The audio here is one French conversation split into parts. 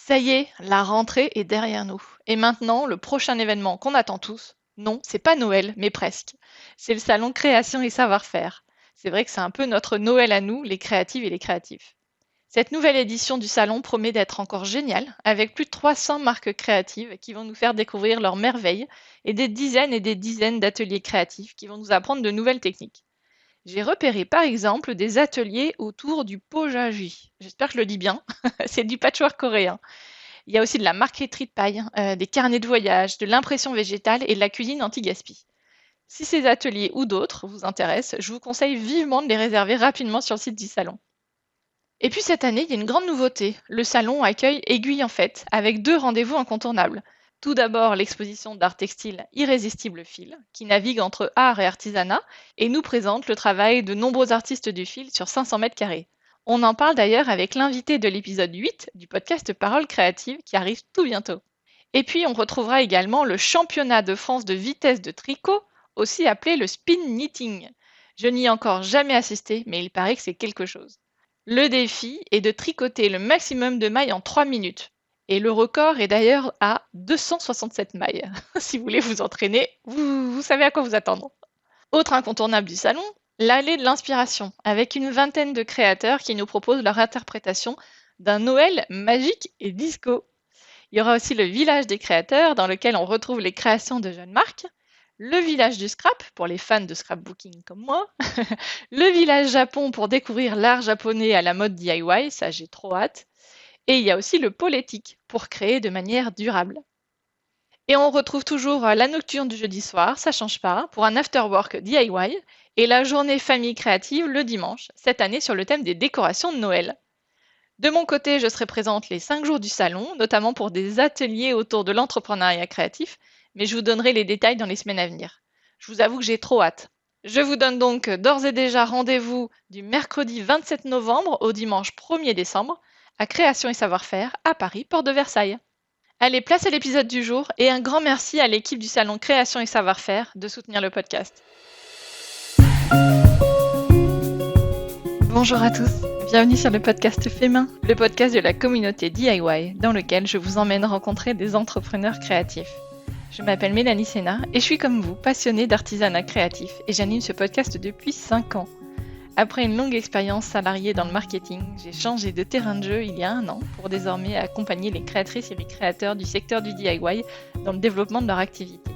Ça y est, la rentrée est derrière nous. Et maintenant, le prochain événement qu'on attend tous, non, c'est pas Noël, mais presque. C'est le salon Création et Savoir-faire. C'est vrai que c'est un peu notre Noël à nous, les créatives et les créatifs. Cette nouvelle édition du salon promet d'être encore géniale, avec plus de 300 marques créatives qui vont nous faire découvrir leurs merveilles et des dizaines d'ateliers créatifs qui vont nous apprendre de nouvelles techniques. J'ai repéré par exemple des ateliers autour du pojaji. J'espère que je le dis bien. C'est du patchwork coréen. Il y a aussi de la marqueterie de paille, des carnets de voyage, de l'impression végétale et de la cuisine anti-gaspi. Si ces ateliers ou d'autres vous intéressent, je vous conseille vivement de les réserver rapidement sur le site du salon. Et puis cette année, il y a une grande nouveauté. Le salon accueille Aiguille en Fête, avec deux rendez-vous incontournables. Tout d'abord, l'exposition d'art textile Irrésistible Fil, qui navigue entre art et artisanat, et nous présente le travail de nombreux artistes du fil sur 500 mètres carrés. On en parle d'ailleurs avec l'invité de l'épisode 8 du podcast Paroles créatives qui arrive tout bientôt. Et puis on retrouvera également le championnat de France de vitesse de tricot, aussi appelé le spin knitting. Je n'y ai encore jamais assisté, mais il paraît que c'est quelque chose. Le défi est de tricoter le maximum de mailles en 3 minutes. Et le record est d'ailleurs à 267 mailles. Si vous voulez vous entraîner, vous savez à quoi vous attendre. Autre incontournable du salon, l'allée de l'inspiration, avec une vingtaine de créateurs qui nous proposent leur interprétation d'un Noël magique et disco. Il y aura aussi le village des créateurs, dans lequel on retrouve les créations de jeunes marques, le village du scrap, pour les fans de scrapbooking comme moi, le village Japon pour découvrir l'art japonais à la mode DIY, ça j'ai trop hâte, et il y a aussi le pôle éthique, pour créer de manière durable. Et on retrouve toujours la nocturne du jeudi soir, ça change pas, pour un afterwork DIY, et la journée famille créative le dimanche, cette année sur le thème des décorations de Noël. De mon côté, je serai présente les 5 jours du salon, notamment pour des ateliers autour de l'entrepreneuriat créatif, mais je vous donnerai les détails dans les semaines à venir. Je vous avoue que j'ai trop hâte. Je vous donne donc d'ores et déjà rendez-vous du mercredi 27 novembre au dimanche 1er décembre à Création et Savoir-faire à Paris, porte de Versailles. Allez, place à l'épisode du jour et un grand merci à l'équipe du salon Création et Savoir-faire de soutenir le podcast. Bonjour à tous, bienvenue sur le podcast Fémin, le podcast de la communauté DIY dans lequel je vous emmène rencontrer des entrepreneurs créatifs. Je m'appelle Mélanie Sénat et je suis comme vous passionnée d'artisanat créatif et j'anime ce podcast depuis 5 ans. Après une longue expérience salariée dans le marketing, j'ai changé de terrain de jeu il y a 1 an pour désormais accompagner les créatrices et les créateurs du secteur du DIY dans le développement de leur activité.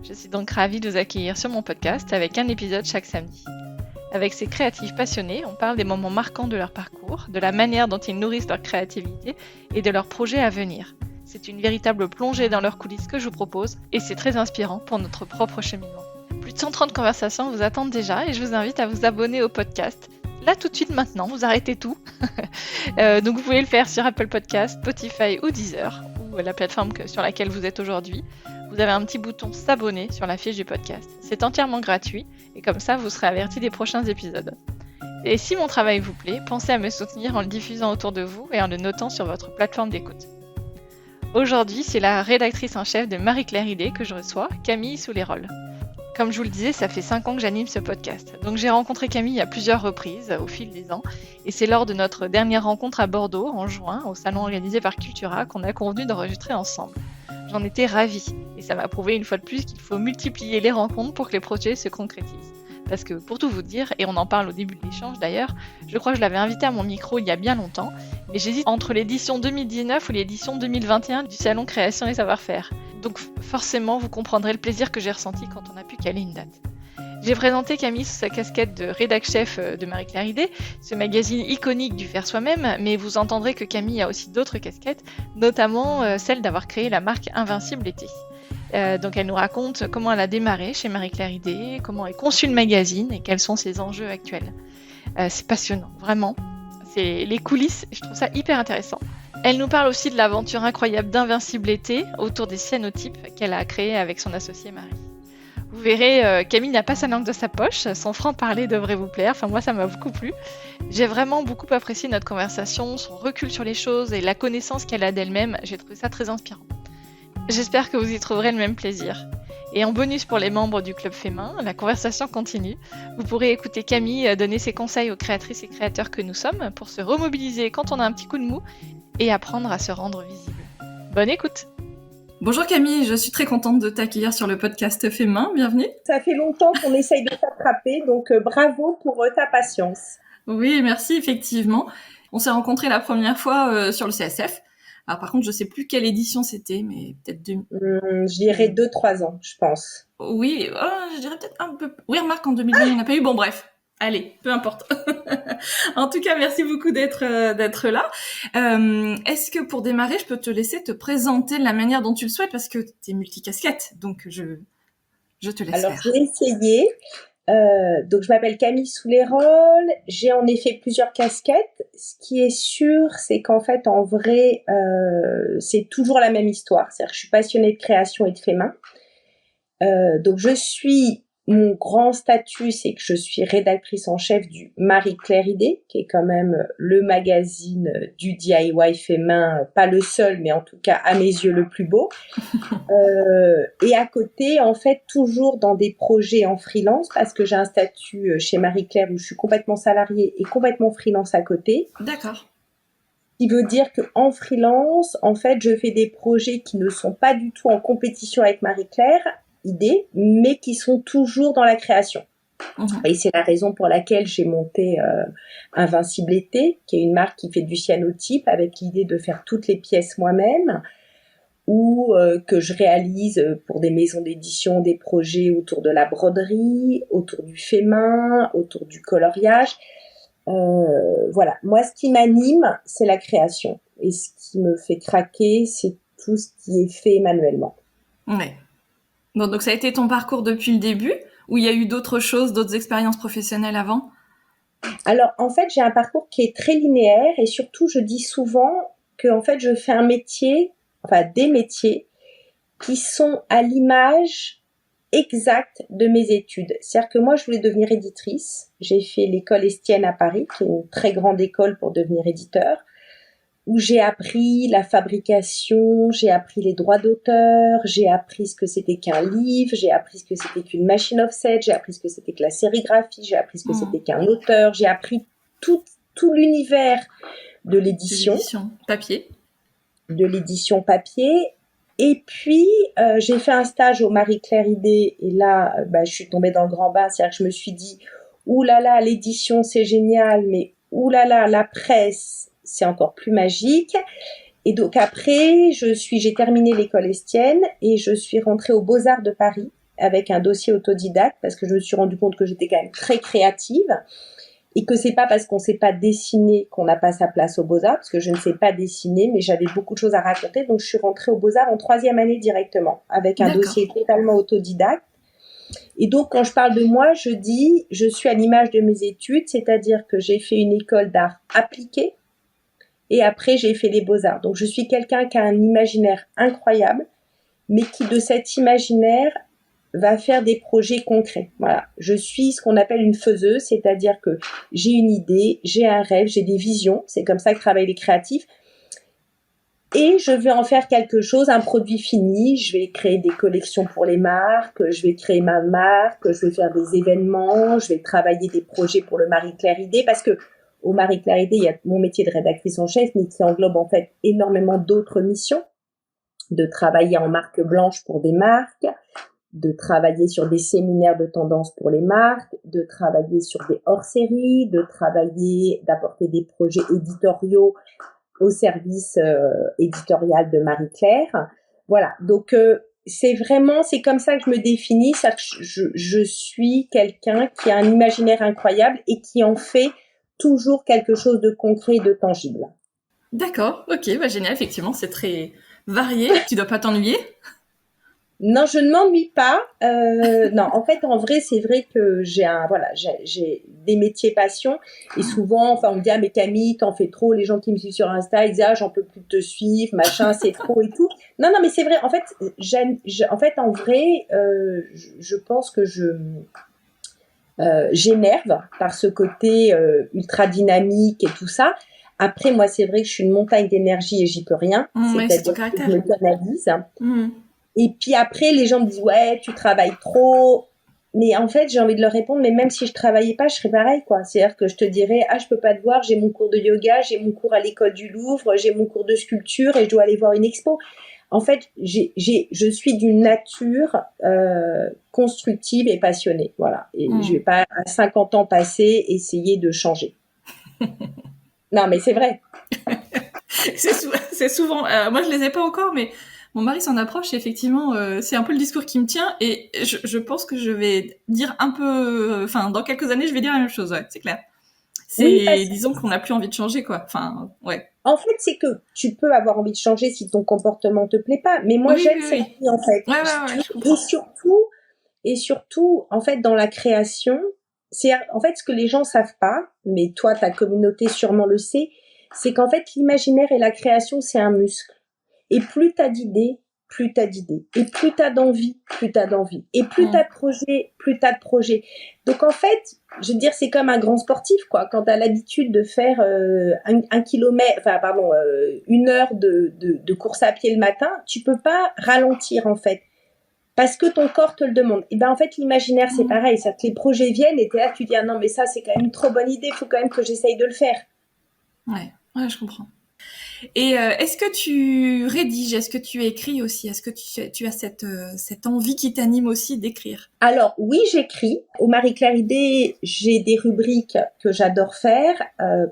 Je suis donc ravie de vous accueillir sur mon podcast avec un épisode chaque samedi. Avec ces créatifs passionnés, on parle des moments marquants de leur parcours, de la manière dont ils nourrissent leur créativité et de leurs projets à venir. C'est une véritable plongée dans leurs coulisses que je vous propose et c'est très inspirant pour notre propre cheminement. Plus de 130 conversations vous attendent déjà et je vous invite à vous abonner au podcast. Là tout de suite maintenant, vous arrêtez tout. Donc vous pouvez le faire sur Apple Podcast, Spotify ou Deezer ou la plateforme sur laquelle vous êtes aujourd'hui. Vous avez un petit bouton s'abonner sur la fiche du podcast. C'est entièrement gratuit et comme ça vous serez averti des prochains épisodes. Et si mon travail vous plaît, pensez à me soutenir en le diffusant autour de vous et en le notant sur votre plateforme d'écoute. Aujourd'hui, c'est la rédactrice en chef de Marie-Claire Idée que je reçois, Camille Souleyrolles. Comme je vous le disais, ça fait 5 ans que j'anime ce podcast. Donc j'ai rencontré Camille à plusieurs reprises au fil des ans. Et c'est lors de notre dernière rencontre à Bordeaux, en juin, au salon organisé par Cultura, qu'on a convenu d'enregistrer ensemble. J'en étais ravie. Et ça m'a prouvé une fois de plus qu'il faut multiplier les rencontres pour que les projets se concrétisent. Parce que pour tout vous dire, et on en parle au début de l'échange d'ailleurs, je crois que je l'avais invité à mon micro il y a bien longtemps, mais j'hésite entre l'édition 2019 ou l'édition 2021 du Salon Création et Savoir-faire. Donc forcément, vous comprendrez le plaisir que j'ai ressenti quand on a pu caler une date. J'ai présenté Camille sous sa casquette de rédac-chef de Marie-Claire Idée, ce magazine iconique du faire soi-même, mais vous entendrez que Camille a aussi d'autres casquettes, notamment celle d'avoir créé la marque Invincible Été. Donc elle nous raconte comment elle a démarré chez Marie-Claire Idée, comment est conçu le magazine et quels sont ses enjeux actuels. C'est passionnant, vraiment. C'est les coulisses, je trouve ça hyper intéressant. Elle nous parle aussi de l'aventure incroyable d'Invincible Été autour des cyanotypes qu'elle a créé avec son associée Marie. Vous verrez, Camille n'a pas sa langue de sa poche, son franc-parler devrait vous plaire, enfin moi ça m'a beaucoup plu. J'ai vraiment beaucoup apprécié notre conversation, son recul sur les choses et la connaissance qu'elle a d'elle-même, j'ai trouvé ça très inspirant. J'espère que vous y trouverez le même plaisir. Et en bonus pour les membres du Club Fémin, la conversation continue. Vous pourrez écouter Camille donner ses conseils aux créatrices et créateurs que nous sommes pour se remobiliser quand on a un petit coup de mou et apprendre à se rendre visible. Bonne écoute! Bonjour Camille, je suis très contente de t'accueillir sur le podcast Fait Main, bienvenue. Ça fait longtemps qu'on essaye de t'attraper, donc bravo pour ta patience. Oui, merci, effectivement. On s'est rencontrés la première fois sur le CSF. Alors par contre, je sais plus quelle édition c'était, mais peut-être Je dirais 2-3 ans, je pense. Oui, je dirais peut-être un peu... Oui, remarque, en 2020, on n'a pas eu... Bon, bref. Allez, peu importe. En tout cas, merci beaucoup d'être là. Est-ce que pour démarrer, je peux te laisser te présenter de la manière dont tu le souhaites, parce que tu es multicasquette, donc je te laisse Alors, faire. je vais essayer. Donc, je m'appelle Camille Souleyrol. J'ai en effet plusieurs casquettes. Ce qui est sûr, c'est qu'en fait, en vrai, c'est toujours la même histoire. C'est-à-dire que je suis passionnée de création et de fait main. Donc, mon grand statut, c'est que je suis rédactrice en chef du Marie-Claire Idée, qui est quand même le magazine du DIY fait main, pas le seul, mais en tout cas à mes yeux le plus beau. Et à côté, en fait, toujours dans des projets en freelance, parce que j'ai un statut chez Marie-Claire où je suis complètement salariée et complètement freelance à côté. D'accord. Ce qui veut dire qu'en freelance, en fait, je fais des projets qui ne sont pas du tout en compétition avec Marie-Claire Idée, mais qui sont toujours dans la création. Et c'est la raison pour laquelle j'ai monté Invincible Été, qui est une marque qui fait du cyanotype avec l'idée de faire toutes les pièces moi-même, ou que je réalise pour des maisons d'édition des projets autour de la broderie, autour du fait main, autour du coloriage. Voilà, moi ce qui m'anime, c'est la création. Et ce qui me fait craquer, c'est tout ce qui est fait manuellement. Ouais. Bon, donc ça a été ton parcours depuis le début, ou il y a eu d'autres choses, d'autres expériences professionnelles avant ? Alors, en fait, j'ai un parcours qui est très linéaire et surtout, je dis souvent que en fait, je fais des métiers qui sont à l'image exacte de mes études. C'est-à-dire que moi, je voulais devenir éditrice. J'ai fait l'école Estienne à Paris, qui est une très grande école pour devenir éditeur, où j'ai appris la fabrication, j'ai appris les droits d'auteur, j'ai appris ce que c'était qu'un livre, j'ai appris ce que c'était qu'une machine offset, j'ai appris ce que c'était que la sérigraphie, j'ai appris ce que c'était qu'un auteur, j'ai appris tout l'univers de l'édition. De l'édition papier. De l'édition papier. Et puis, j'ai fait un stage au Marie-Claire Idée, et là, je suis tombée dans le grand bain, c'est-à-dire que je me suis dit, oulala, l'édition c'est génial, mais oulala, la presse, c'est encore plus magique. Et donc après, j'ai terminé l'école Estienne et je suis rentrée aux Beaux-Arts de Paris avec un dossier autodidacte parce que je me suis rendu compte que j'étais quand même très créative et que c'est pas parce qu'on sait pas dessiner qu'on n'a pas sa place aux Beaux-Arts, parce que je ne sais pas dessiner, mais j'avais beaucoup de choses à raconter. Donc je suis rentrée aux Beaux-Arts en 3e année directement avec un dossier totalement autodidacte. Et donc, quand je parle de moi, je dis, je suis à l'image de mes études, c'est-à-dire que j'ai fait une école d'art appliqué et après, j'ai fait les beaux-arts. Donc, je suis quelqu'un qui a un imaginaire incroyable, mais qui, de cet imaginaire, va faire des projets concrets. Voilà. Je suis ce qu'on appelle une faiseuse, c'est-à-dire que j'ai une idée, j'ai un rêve, j'ai des visions. C'est comme ça que travaillent les créatifs. Et je vais en faire quelque chose, un produit fini. Je vais créer des collections pour les marques, je vais créer ma marque, je vais faire des événements, je vais travailler des projets pour le Marie-Claire Idée, parce que au Marie-Claire Idée, il y a mon métier de rédactrice en chef, mais qui englobe en fait énormément d'autres missions, de travailler en marque blanche pour des marques, de travailler sur des séminaires de tendance pour les marques, de travailler sur des hors-séries, d'apporter des projets éditoriaux au service éditorial de Marie-Claire. Voilà, donc c'est comme ça que je me définis, je suis quelqu'un qui a un imaginaire incroyable et qui en fait toujours quelque chose de concret et de tangible. D'accord, ok, génial, effectivement, c'est très varié. Tu dois pas t'ennuyer ? Non, je ne m'ennuie pas. Non, en fait, en vrai, c'est vrai que j'ai des métiers passion et souvent, on me dit, ah, mais Camille, t'en fais trop. Les gens qui me suivent sur Insta, ils disent, ah, j'en peux plus de te suivre, machin, c'est trop et tout. Non, mais c'est vrai. En fait, en vrai, je pense que j'énerve par ce côté ultra dynamique et tout ça. Après, moi, c'est vrai que je suis une montagne d'énergie et j'y peux rien. C'est-à-dire que je me canalise. Et puis après, les gens me disent, ouais, tu travailles trop. mais en fait, j'ai envie de leur répondre, mais même si je travaillais pas, je serais pareil, quoi. C'est-à-dire que je te dirais, ah, je peux pas te voir, j'ai mon cours de yoga, j'ai mon cours à l'école du Louvre, j'ai mon cours de sculpture et je dois aller voir une expo. En fait, je suis d'une nature constructive et passionnée, voilà. Et je vais pas à 50 ans passés essayer de changer. Non, mais c'est vrai. C'est souvent. Moi, je les ai pas encore, mais mon mari s'en approche. Et effectivement, c'est un peu le discours qui me tient. Et je pense que je vais dire un peu. Enfin, dans quelques années, je vais dire la même chose. Ouais, c'est clair. Oui, Disons qu'on n'a plus envie de changer, quoi. Enfin, ouais. en fait, c'est que tu peux avoir envie de changer si ton comportement te plaît pas. Mais moi, Oui, j'aime oui, cette oui. vie, en fait. Ouais, je comprends. Et surtout, en fait, dans la création, c'est en fait ce que les gens savent pas, mais toi, ta communauté sûrement le sait, c'est qu'en fait, l'imaginaire et la création, c'est un muscle. Et plus t'as d'idées, plus t'as d'idées. Et plus t'as d'envie, plus t'as d'envie. Et plus t'as de projets, plus t'as de projets. Donc en fait, je veux dire, c'est comme un grand sportif, quoi. Quand t'as l'habitude de faire un kilomètre, enfin pardon, 1 heure de course à pied le matin, tu peux pas ralentir en fait. Parce que ton corps te le demande. Et ben en fait, l'imaginaire, c'est pareil. Ça, les projets viennent et t'es là, tu dis, ah non, mais ça, c'est quand même une trop bonne idée, il faut quand même que j'essaye de le faire. Ouais, je comprends. Et est-ce que tu rédiges? Est-ce que tu écris aussi? Est-ce que tu as cette envie qui t'anime aussi d'écrire? Alors, oui, j'écris. Au Marie-Claire Idée, j'ai des rubriques que j'adore faire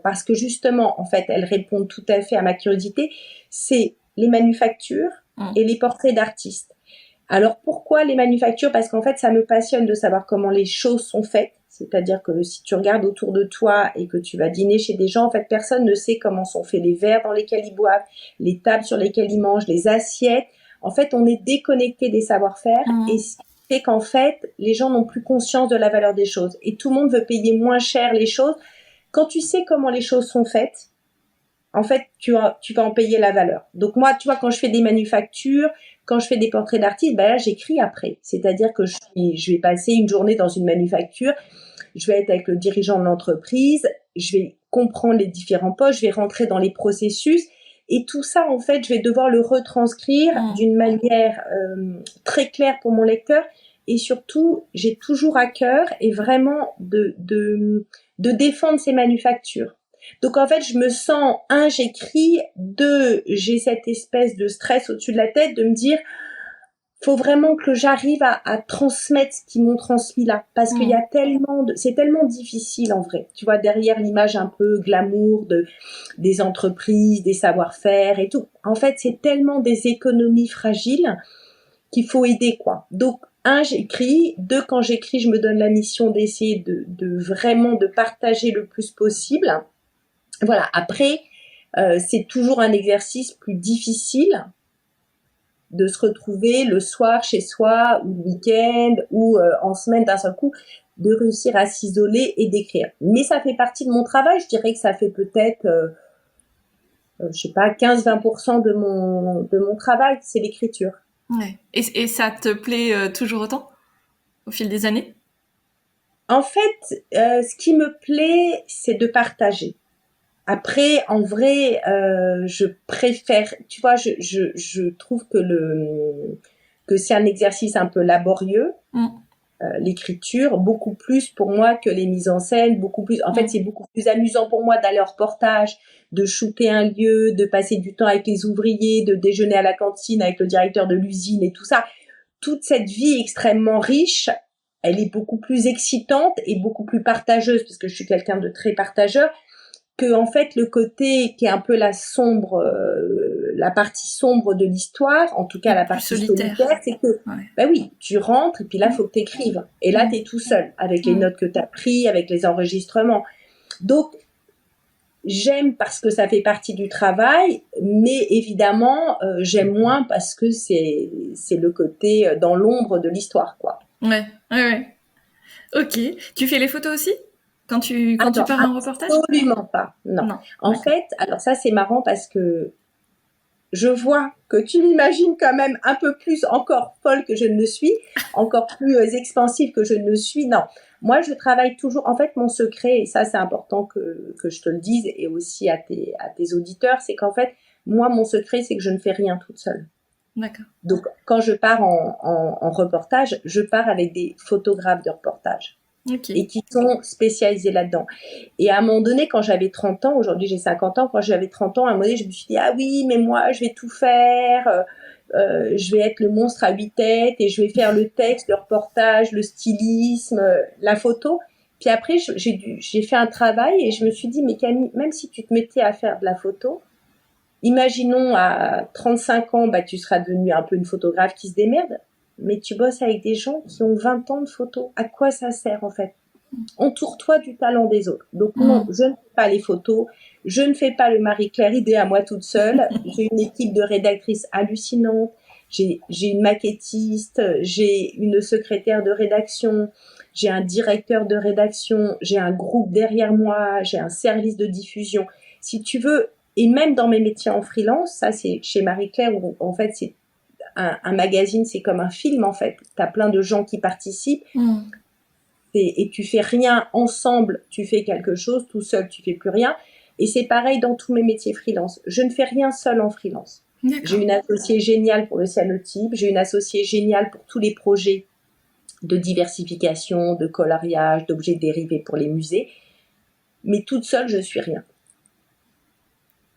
parce que justement, en fait, elles répondent tout à fait à ma curiosité. C'est les manufactures et les portraits d'artistes. Alors, pourquoi les manufactures? Parce qu'en fait, ça me passionne de savoir comment les choses sont faites. C'est-à-dire que si tu regardes autour de toi et que tu vas dîner chez des gens, en fait, personne ne sait comment sont faits les verres dans lesquels ils boivent, les tables sur lesquelles ils mangent, les assiettes. En fait, on est déconnecté des savoir-faire et ce qui fait qu'en fait, les gens n'ont plus conscience de la valeur des choses. Et tout le monde veut payer moins cher les choses. Quand tu sais comment les choses sont faites, en fait, tu vas en payer la valeur. Donc moi, tu vois, quand je fais des manufactures, quand je fais des portraits d'artistes, ben là, j'écris après. C'est-à-dire que je vais passer une journée dans une manufacture, je vais être avec le dirigeant de l'entreprise, je vais comprendre les différents postes, je vais rentrer dans les processus. Et tout ça, en fait, je vais devoir le retranscrire d'une manière très claire pour mon lecteur. Et surtout, j'ai toujours à cœur et vraiment de défendre ces manufactures. Donc en fait, je me sens, j'écris, j'ai cette espèce de stress au-dessus de la tête de me dire, faut vraiment que j'arrive à transmettre ce qu'ils m'ont transmis là, parce qu'il y a c'est tellement difficile en vrai. Tu vois, derrière l'image un peu glamour des entreprises, des savoir-faire et tout. En fait, c'est tellement des économies fragiles qu'il faut aider, quoi. Donc, j'écris. 2, quand j'écris, je me donne la mission d'essayer de vraiment de partager le plus possible. Voilà. Après, c'est toujours un exercice plus difficile de se retrouver le soir chez soi ou le week-end ou en semaine d'un seul coup, de réussir à s'isoler et d'écrire. Mais ça fait partie de mon travail. Je dirais que ça fait peut-être, je sais pas, 15-20% de mon travail, c'est l'écriture. Ouais. Et ça te plaît toujours autant au fil des années? En fait, ce qui me plaît, c'est de partager. Après, en vrai, je préfère, tu vois, je trouve que c'est un exercice un peu laborieux, l'écriture, beaucoup plus pour moi que les mises en scène, beaucoup plus, en fait, c'est beaucoup plus amusant pour moi d'aller en reportage, de shooter un lieu, de passer du temps avec les ouvriers, de déjeuner à la cantine avec le directeur de l'usine et tout ça. Toute cette vie extrêmement riche, elle est beaucoup plus excitante et beaucoup plus partageuse, parce que je suis quelqu'un de très partageur, que en fait le côté qui est un peu la partie sombre de l'histoire, en tout cas la partie solitaire, c'est que bah oui, tu rentres et puis là faut que t'écrives et là t'es tout seul avec les notes que t'as pris, avec les enregistrements. Donc j'aime parce que ça fait partie du travail, mais évidemment j'aime moins parce que c'est le côté dans l'ombre de l'histoire, quoi. Ouais. Ok. Tu fais les photos aussi quand tu pars en reportage? Absolument pas, non. En fait, alors ça c'est marrant parce que je vois que tu m'imagines quand même un peu plus encore folle que je ne le suis, encore plus expansive que je ne le suis. Non, moi je travaille toujours. En fait, mon secret, et ça c'est important que je te le dise et aussi à tes auditeurs, c'est qu'en fait, moi mon secret c'est que je ne fais rien toute seule. D'accord. Donc, quand je pars en reportage, je pars avec des photographes de reportage Ok. et qui sont spécialisés là-dedans. Et à un moment donné, quand j'avais 30 ans, aujourd'hui j'ai 50 ans, quand j'avais 30 ans, à un moment donné, je me suis dit, ah oui, mais moi, je vais tout faire, je vais être le monstre à 8 têtes et je vais faire le texte, le reportage, le stylisme, la photo. Puis après, j'ai fait un travail et je me suis dit, mais Camille, même si tu te mettais à faire de la photo, imaginons à 35 ans, bah, tu seras devenue un peu une photographe qui se démerde, mais tu bosses avec des gens qui ont 20 ans de photos. À quoi ça sert en fait? Entoure-toi du talent des autres. Donc non, je ne fais pas les photos, je ne fais pas le Marie-Claire idée à moi toute seule. J'ai une équipe de rédactrices hallucinantes, j'ai une maquettiste, j'ai une secrétaire de rédaction, j'ai un directeur de rédaction, j'ai un groupe derrière moi, j'ai un service de diffusion. Si tu veux, et même dans mes métiers en freelance, ça c'est chez Marie-Claire où en fait c'est un magazine, c'est comme un film en fait. T'as plein de gens qui participent et tu fais rien ensemble, tu fais quelque chose, tout seul tu fais plus rien. Et c'est pareil dans tous mes métiers freelance. Je ne fais rien seul en freelance. D'accord. J'ai une associée géniale pour le cyanotype, j'ai une associée géniale pour tous les projets de diversification, de coloriage, d'objets dérivés pour les musées. Mais toute seule, je suis rien.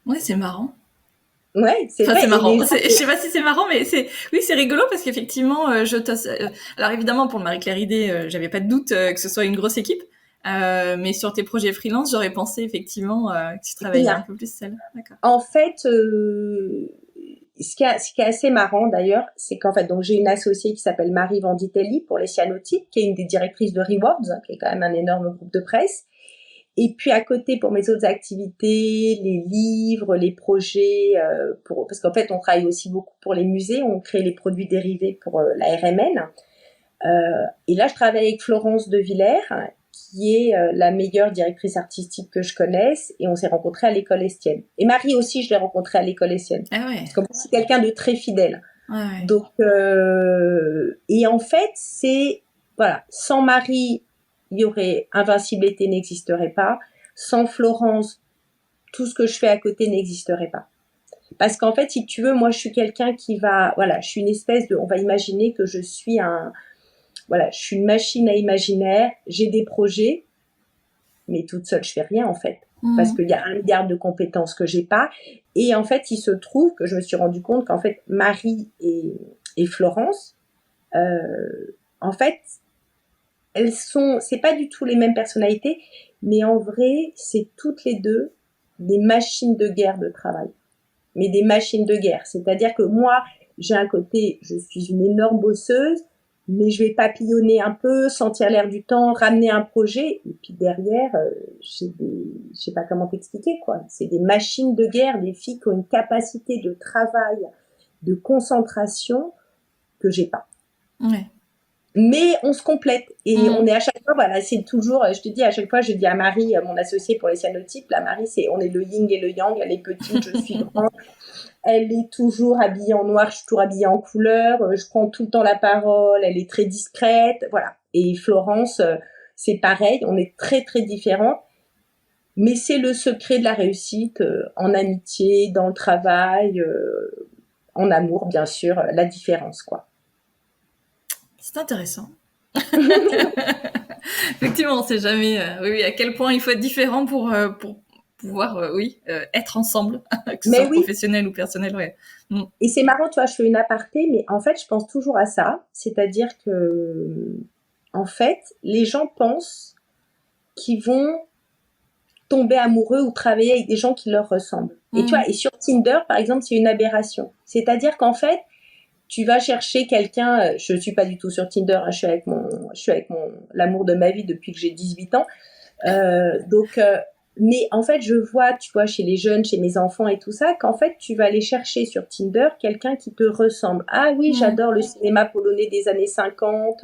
Ouais, c'est marrant. Ouais, c'est Enfin, vrai. c'est marrant. Je sais pas si c'est marrant, mais c'est rigolo parce qu'effectivement, alors évidemment, pour le Marie-Claire idée, j'avais pas de doute que ce soit une grosse équipe. Mais sur tes projets freelance, j'aurais pensé effectivement que tu travaillais un peu plus seule. D'accord. En fait, ce qui est assez marrant d'ailleurs, c'est qu'en fait, donc j'ai une associée qui s'appelle Marie Vanditelli pour les cyanotypes, qui est une des directrices de Rewards, qui est quand même un énorme groupe de presse. Et puis à côté, pour mes autres activités, les livres, les projets, parce qu'en fait, on travaille aussi beaucoup pour les musées, on crée les produits dérivés pour la RMN. Et là, je travaille avec Florence de Villers, qui est la meilleure directrice artistique que je connaisse, et on s'est rencontrés à l'école Estienne. Et Marie aussi, je l'ai rencontrée à l'école Estienne. Ah ouais. Parce que c'est quelqu'un de très fidèle. Ouais. Donc, et en fait, c'est, voilà, sans Marie, il y aurait Invincible été n'existerait pas. Sans Florence, tout ce que je fais à côté n'existerait pas. Parce qu'en fait, si tu veux, moi, je suis quelqu'un qui va, voilà, je suis une espèce de, on va imaginer que je suis je suis une machine à imaginaire, j'ai des projets, mais toute seule, je fais rien, en fait. Parce qu'il y a 1 milliard de compétences que j'ai pas. Et en fait, il se trouve que je me suis rendu compte qu'en fait, Marie et Florence, en fait, c'est pas du tout les mêmes personnalités, mais en vrai, c'est toutes les deux des machines de guerre de travail. Mais des machines de guerre. C'est-à-dire que moi, j'ai un côté, je suis une énorme bosseuse, mais je vais papillonner un peu, sentir l'air du temps, ramener un projet, et puis derrière, je sais pas comment t'expliquer, quoi. C'est des machines de guerre, des filles qui ont une capacité de travail, de concentration que j'ai pas. Ouais. Mais on se complète et on est à chaque fois, voilà, c'est toujours, je te dis à chaque fois, je dis à Marie, mon associée pour les cyanotypes, la Marie, on est le yin et le yang, elle est petite, je suis grande, elle est toujours habillée en noir, je suis toujours habillée en couleur, je prends tout le temps la parole, elle est très discrète, voilà. Et Florence, c'est pareil, on est très très différentes, mais c'est le secret de la réussite, en amitié, dans le travail, en amour, bien sûr, la différence, quoi. C'est intéressant. Effectivement, on sait jamais oui, à quel point il faut être différent pour pouvoir être ensemble, que ce soit professionnel ou personnel. Ouais. Et c'est marrant, tu vois, je fais une aparté, mais en fait, je pense toujours à ça. C'est-à-dire que, en fait, les gens pensent qu'ils vont tomber amoureux ou travailler avec des gens qui leur ressemblent. Et tu vois, et sur Tinder, par exemple, c'est une aberration. C'est-à-dire qu'en fait, tu vas chercher quelqu'un, je suis pas du tout sur Tinder, hein, je suis avec l'amour de ma vie depuis que j'ai 18 ans. Mais en fait, je vois, tu vois, chez les jeunes, chez mes enfants et tout ça, qu'en fait, tu vas aller chercher sur Tinder quelqu'un qui te ressemble. Ah oui, j'adore le cinéma polonais des années 50,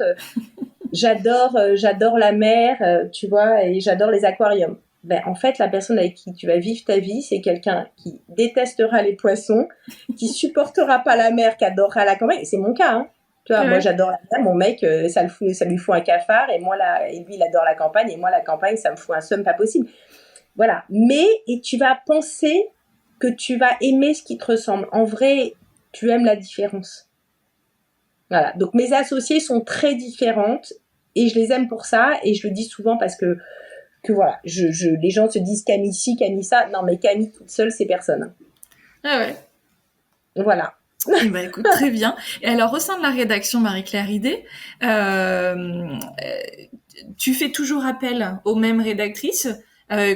j'adore la mer, tu vois, et j'adore les aquariums. Ben, en fait, la personne avec qui tu vas vivre ta vie, c'est quelqu'un qui détestera les poissons, qui supportera pas la mer, qui adorera la campagne. Et c'est mon cas, hein. Tu vois, moi, j'adore la mer. Mon mec, ça lui fout un cafard. Et lui, il adore la campagne. Et moi, la campagne, ça me fout un seum pas possible. Voilà. Et tu vas penser que tu vas aimer ce qui te ressemble. En vrai, tu aimes la différence. Voilà. Donc mes associées sont très différentes et je les aime pour ça et je le dis souvent parce que voilà, les gens se disent Camille ci, Camille ça. Non, mais Camille toute seule, c'est personne. Ah ouais. Voilà. Bah écoute, très bien. Et alors, au sein de la rédaction Marie-Claire Idée, tu fais toujours appel aux mêmes rédactrices.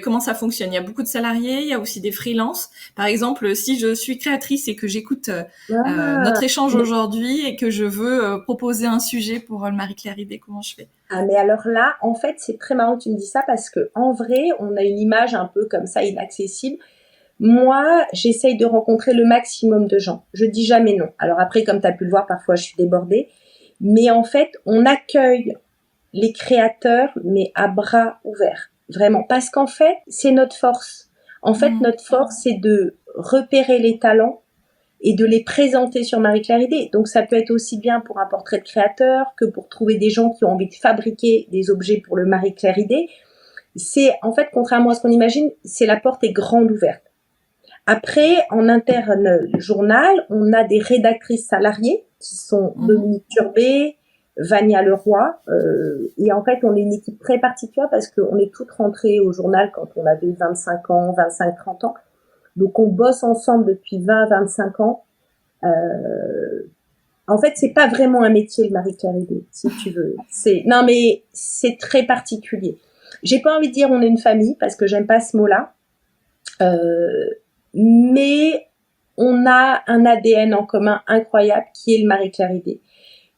Comment ça fonctionne? Il y a beaucoup de salariés, il y a aussi des freelances. Par exemple, si je suis créatrice et que j'écoute notre échange aujourd'hui et que je veux proposer un sujet pour le Marie-Claire Idée, comment je fais? Ah, mais alors là, en fait, c'est très marrant que tu me dis ça parce que en vrai, on a une image un peu comme ça, inaccessible. Moi, j'essaye de rencontrer le maximum de gens. Je dis jamais non. Alors après, comme tu as pu le voir, parfois je suis débordée. Mais en fait, on accueille les créateurs, mais à bras ouverts. Vraiment. Parce qu'en fait, c'est notre force. En fait, notre force, c'est de repérer les talents et de les présenter sur Marie-Claire Idée. Donc, ça peut être aussi bien pour un portrait de créateur que pour trouver des gens qui ont envie de fabriquer des objets pour le Marie-Claire Idée. C'est, en fait, contrairement à ce qu'on imagine, c'est la porte est grande ouverte. Après, en interne journal, on a des rédactrices salariées qui sont Dominique Turbet, Vania Leroy, et en fait, on est une équipe très particulière parce qu'on est toutes rentrées au journal quand on avait 25 ans, 25, 30 ans. Donc, on bosse ensemble depuis 20, 25 ans. En fait, c'est pas vraiment un métier, le Marie-Claire Idée, si tu veux. Non, mais c'est très particulier. J'ai pas envie de dire on est une famille parce que j'aime pas ce mot-là. Mais on a un ADN en commun incroyable qui est le Marie-Claire Idée,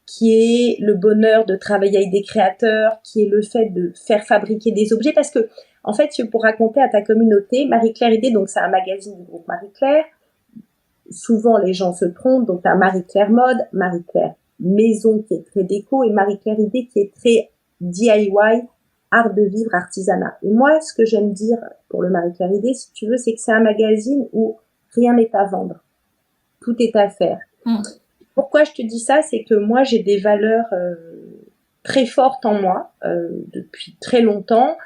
qui est le bonheur de travailler avec des créateurs, qui est le fait de faire fabriquer des objets. Parce que, en fait, pour raconter à ta communauté, Marie-Claire Idée, donc c'est un magazine du groupe Marie-Claire. Souvent, les gens se trompent. Donc, t'as Marie-Claire Mode, Marie-Claire Maison qui est très déco et Marie-Claire Idée qui est très DIY, art de vivre, artisanat. Et moi, ce que j'aime dire pour le Marie-Claire Idée, si tu veux, c'est que c'est un magazine où rien n'est à vendre. Tout est à faire. Pourquoi je te dis ça? C'est que moi, j'ai des valeurs très fortes en moi depuis très longtemps.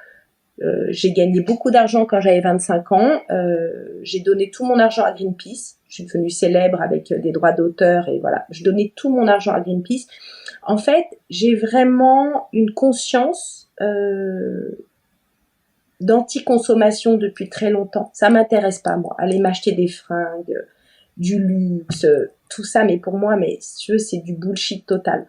J'ai gagné beaucoup d'argent quand j'avais 25 ans. J'ai donné tout mon argent à Greenpeace. Je suis devenue célèbre avec des droits d'auteur et voilà. Je donnais tout mon argent à Greenpeace. En fait, j'ai vraiment une conscience d'anti-consommation depuis très longtemps. Ça m'intéresse pas, moi. Aller m'acheter des fringues, du luxe, tout ça, mais pour moi, mais si tu veux, c'est du bullshit total.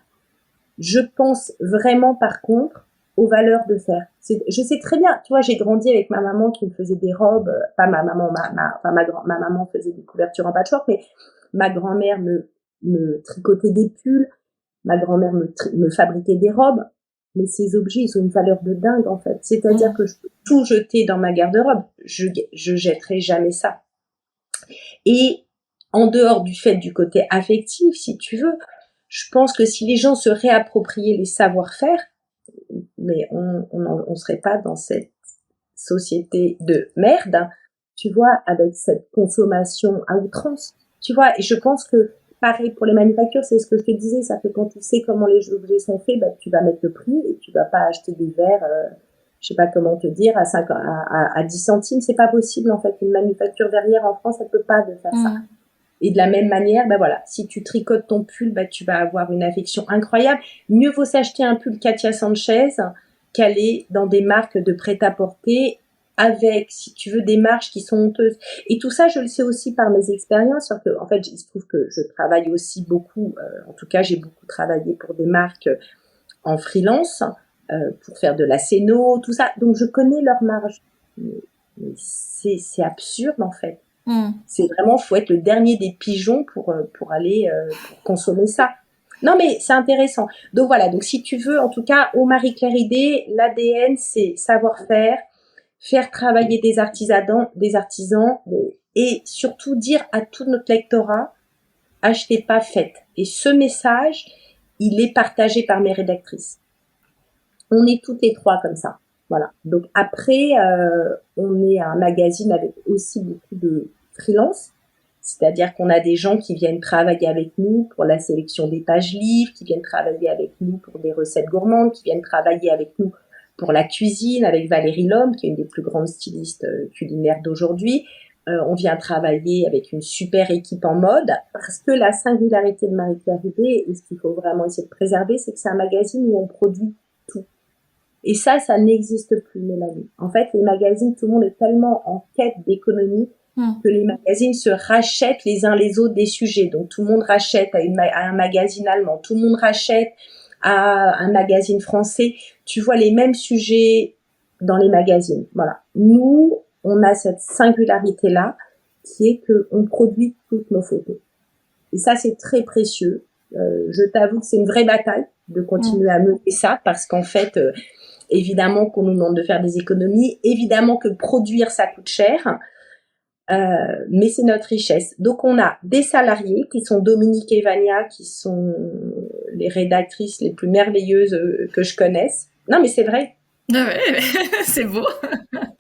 Je pense vraiment, par contre, aux valeurs de faire. Je sais très bien, tu vois, j'ai grandi avec ma maman qui me faisait des robes, pas ma maman, ma maman faisait des couvertures en patchwork, mais ma grand-mère me tricotait des pulls, ma grand-mère me fabriquait des robes. Mais ces objets, ils ont une valeur de dingue, en fait. C'est-à-dire que je peux tout jeter dans ma garde-robe. Je jetterai jamais ça. Et en dehors du fait du côté affectif, si tu veux, je pense que si les gens se réappropriaient les savoir-faire, mais on serait pas dans cette société de merde, hein, tu vois, avec cette consommation à outrance. Tu vois, et je pense que pareil pour les manufactures, c'est ce que je te disais, ça fait quand tu sais comment les objets sont faits, bah, tu vas mettre le prix et tu vas pas acheter des verres, je sais pas comment te dire, à 10 centimes, c'est pas possible en fait. Une manufacture verrière en France, elle peut pas de faire ça. Et de la même manière, bah voilà, si tu tricotes ton pull, bah tu vas avoir une affection incroyable. Mieux vaut s'acheter un pull Katia Sanchez qu'aller dans des marques de prêt-à-porter avec, si tu veux, des marges qui sont honteuses. Et tout ça, je le sais aussi par mes expériences, parce que, en fait, il se trouve que je travaille aussi beaucoup, en tout cas, j'ai beaucoup travaillé pour des marques en freelance, pour faire de la scéno, tout ça. Donc, je connais leurs marges. Mais c'est absurde, en fait. C'est vraiment, faut être le dernier des pigeons pour aller pour consommer ça. Non, mais c'est intéressant. Donc voilà, donc si tu veux, en tout cas, au Marie-Claire Idée, l'ADN, c'est savoir-faire, faire travailler des artisans, et surtout dire à tout notre lectorat, achetez pas, faites. Et ce message, il est partagé par mes rédactrices. On est toutes les trois comme ça. Voilà. Donc après, on est un magazine avec aussi beaucoup de freelance. C'est-à-dire qu'on a des gens qui viennent travailler avec nous pour la sélection des pages livres, qui viennent travailler avec nous pour des recettes gourmandes, qui viennent travailler avec nous pour la cuisine, avec Valérie Lhomme, qui est une des plus grandes stylistes culinaires d'aujourd'hui. On vient travailler avec une super équipe en mode, parce que la singularité de Marie-Claire Hudé, et ce qu'il faut vraiment essayer de préserver, c'est que c'est un magazine où on produit tout. Et ça n'existe plus, Mélanie. En fait, les magazines, tout le monde est tellement en quête d'économie que les magazines se rachètent les uns les autres des sujets. Donc, tout le monde rachète à un magazine allemand, tout le monde rachète à un magazine français. Tu vois les mêmes sujets dans les magazines. Voilà. Nous, on a cette singularité-là qui est qu'on produit toutes nos photos. Et ça, c'est très précieux. Je t'avoue que c'est une vraie bataille de continuer à mener ça parce qu'en fait, évidemment qu'on nous demande de faire des économies, évidemment que produire, ça coûte cher, mais c'est notre richesse. Donc, on a des salariés qui sont Dominique et Vania, qui sont les rédactrices les plus merveilleuses que je connaisse. Non, mais c'est vrai. Ouais, c'est beau.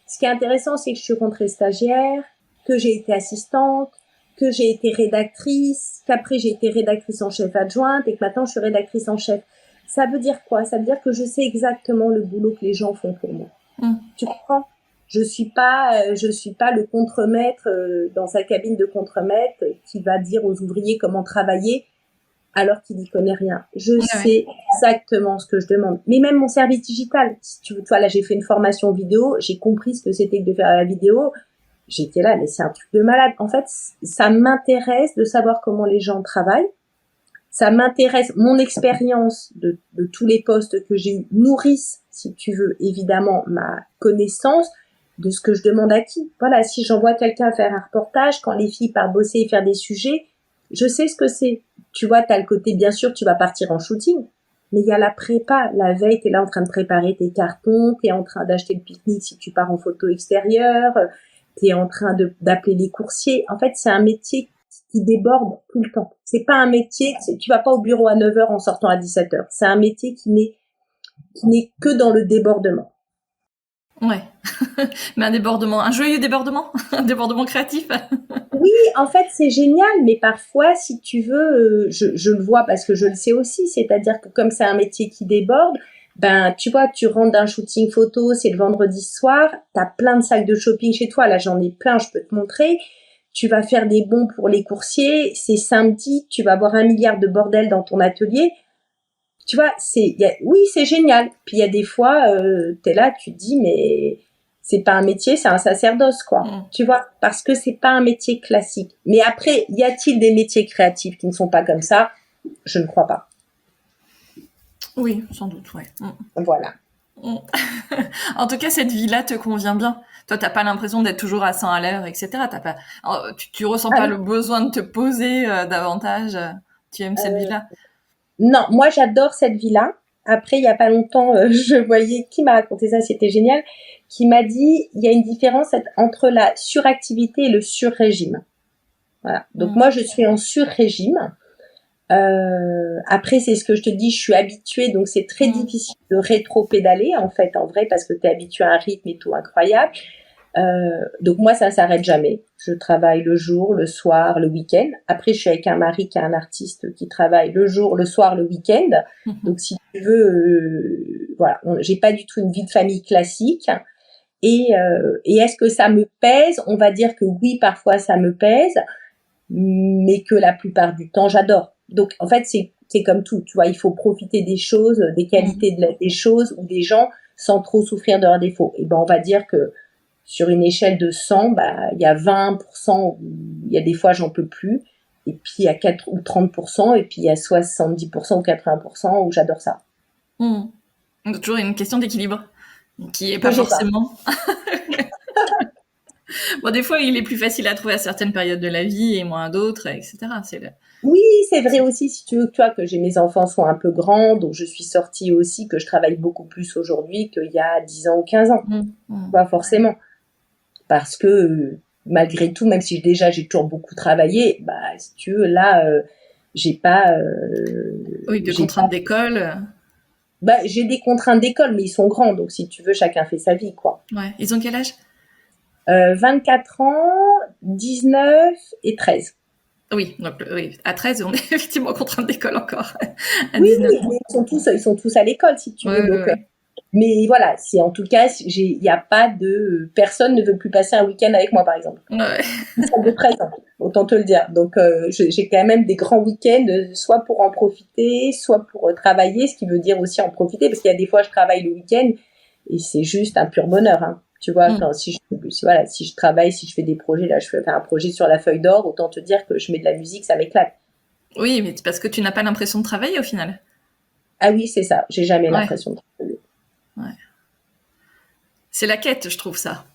Ce qui est intéressant, c'est que je suis rentrée stagiaire, que j'ai été assistante, que j'ai été rédactrice, qu'après j'ai été rédactrice en chef adjointe et que maintenant je suis rédactrice en chef. Ça veut dire quoi? Ça veut dire que je sais exactement le boulot que les gens font pour moi. Tu comprends? Je suis pas le contremaître dans sa cabine de contremaître qui va dire aux ouvriers comment travailler alors qu'il n'y connaît rien. Je sais exactement ce que je demande. Mais même mon service digital, si tu vois, là, j'ai fait une formation vidéo, j'ai compris ce que c'était que de faire la vidéo. J'étais là, mais c'est un truc de malade. En fait, ça m'intéresse de savoir comment les gens travaillent. Ça m'intéresse, mon expérience de tous les postes que j'ai eu nourrissent, si tu veux, évidemment, ma connaissance de ce que je demande à qui. Voilà, si j'envoie quelqu'un faire un reportage, quand les filles partent bosser et faire des sujets, je sais ce que c'est. Tu vois, t'as le côté, bien sûr, tu vas partir en shooting, mais il y a la prépa. La veille, t'es là en train de préparer tes cartons, t'es en train d'acheter le pique-nique si tu pars en photo extérieure, t'es en train d'appeler les coursiers. En fait, c'est un métier qui déborde tout le temps. C'est pas un métier, tu vas pas au bureau à 9h en sortant à 17h. C'est un métier qui n'est que dans le débordement. Ouais. Mais un joyeux débordement, un débordement créatif. Oui, en fait, c'est génial, mais parfois, si tu veux, je le vois parce que je le sais aussi, c'est-à-dire que comme c'est un métier qui déborde, ben, tu vois, tu rentres d'un shooting photo, c'est le vendredi soir, t'as plein de sacs de shopping chez toi, là, j'en ai plein, je peux te montrer. Tu vas faire des bons pour les coursiers, c'est samedi, tu vas avoir 1 milliard de bordel dans ton atelier. Tu vois, oui, c'est génial. Puis il y a des fois, t'es là, tu te dis, mais c'est pas un métier, c'est un sacerdoce, quoi. Tu vois, parce que c'est pas un métier classique. Mais après, y a-t-il des métiers créatifs qui ne sont pas comme ça? Je ne crois pas. Oui, sans doute, ouais. Voilà. En tout cas, cette vie-là te convient bien. Toi, t'as pas l'impression d'être toujours à 100 à l'heure, etc. Tu ressens pas le besoin de te poser davantage. Tu aimes cette vie-là? Non, moi j'adore cette vie-là. Après, il y a pas longtemps, je voyais qui m'a raconté ça, c'était génial, qui m'a dit il y a une différence entre la suractivité et le sur-régime. Voilà. Donc moi, je suis en sur-régime. Après, c'est ce que je te dis, je suis habituée, donc c'est très difficile de rétro-pédaler en fait, en vrai, parce que tu es habituée à un rythme et tout incroyable. Donc moi, ça s'arrête jamais. Je travaille le jour, le soir, le week-end. Après, je suis avec un mari qui est un artiste qui travaille le jour, le soir, le week-end. Donc si tu veux, voilà, j'ai pas du tout une vie de famille classique. Et est-ce que ça me pèse? On va dire que oui, parfois ça me pèse, mais que la plupart du temps, j'adore. Donc en fait, c'est comme tout, tu vois, il faut profiter des choses, des qualités des choses ou des gens sans trop souffrir de leurs défauts. Et ben on va dire que sur une échelle de 100, bah, il y a 20% où il y a des fois j'en peux plus, et puis il y a 4 ou 30%, et puis il y a 70% ou 80% où j'adore ça. Donc, toujours une question d'équilibre, qui est pas forcément... Bon, des fois, il est plus facile à trouver à certaines périodes de la vie et moins à d'autres, etc. Oui, c'est vrai aussi, si tu veux, toi, que mes enfants sont un peu grands, donc je suis sortie aussi, que je travaille beaucoup plus aujourd'hui qu'il y a 10 ans ou 15 ans. Pas forcément. Parce que malgré tout, même si j'ai toujours beaucoup travaillé, bah si tu veux, là, j'ai pas. Oui, des contraintes d'école. Bah j'ai des contraintes d'école, mais ils sont grands, donc si tu veux, chacun fait sa vie, quoi. Ouais. Ils ont quel âge? 24 ans, 19 et 13. Oui, donc oui, à 13, on est effectivement contraintes d'école encore. Oui, mais ils sont tous à l'école, si tu veux. Donc Mais voilà, c'est en tout cas, il y a pas de, personne ne veut plus passer un week-end avec moi, par exemple. Ouais. Ça de présent, autant te le dire. Donc, j'ai quand même des grands week-ends, soit pour en profiter, soit pour travailler, ce qui veut dire aussi en profiter, parce qu'il y a des fois, je travaille le week-end, et c'est juste un pur bonheur, hein. Tu vois, si je travaille, si je fais des projets, là, je fais un projet sur la feuille d'or, autant te dire que je mets de la musique, ça m'éclate. Oui, mais c'est parce que tu n'as pas l'impression de travailler au final. Ah oui, c'est ça. J'ai jamais l'impression de travailler. Ouais. C'est la quête, je trouve ça.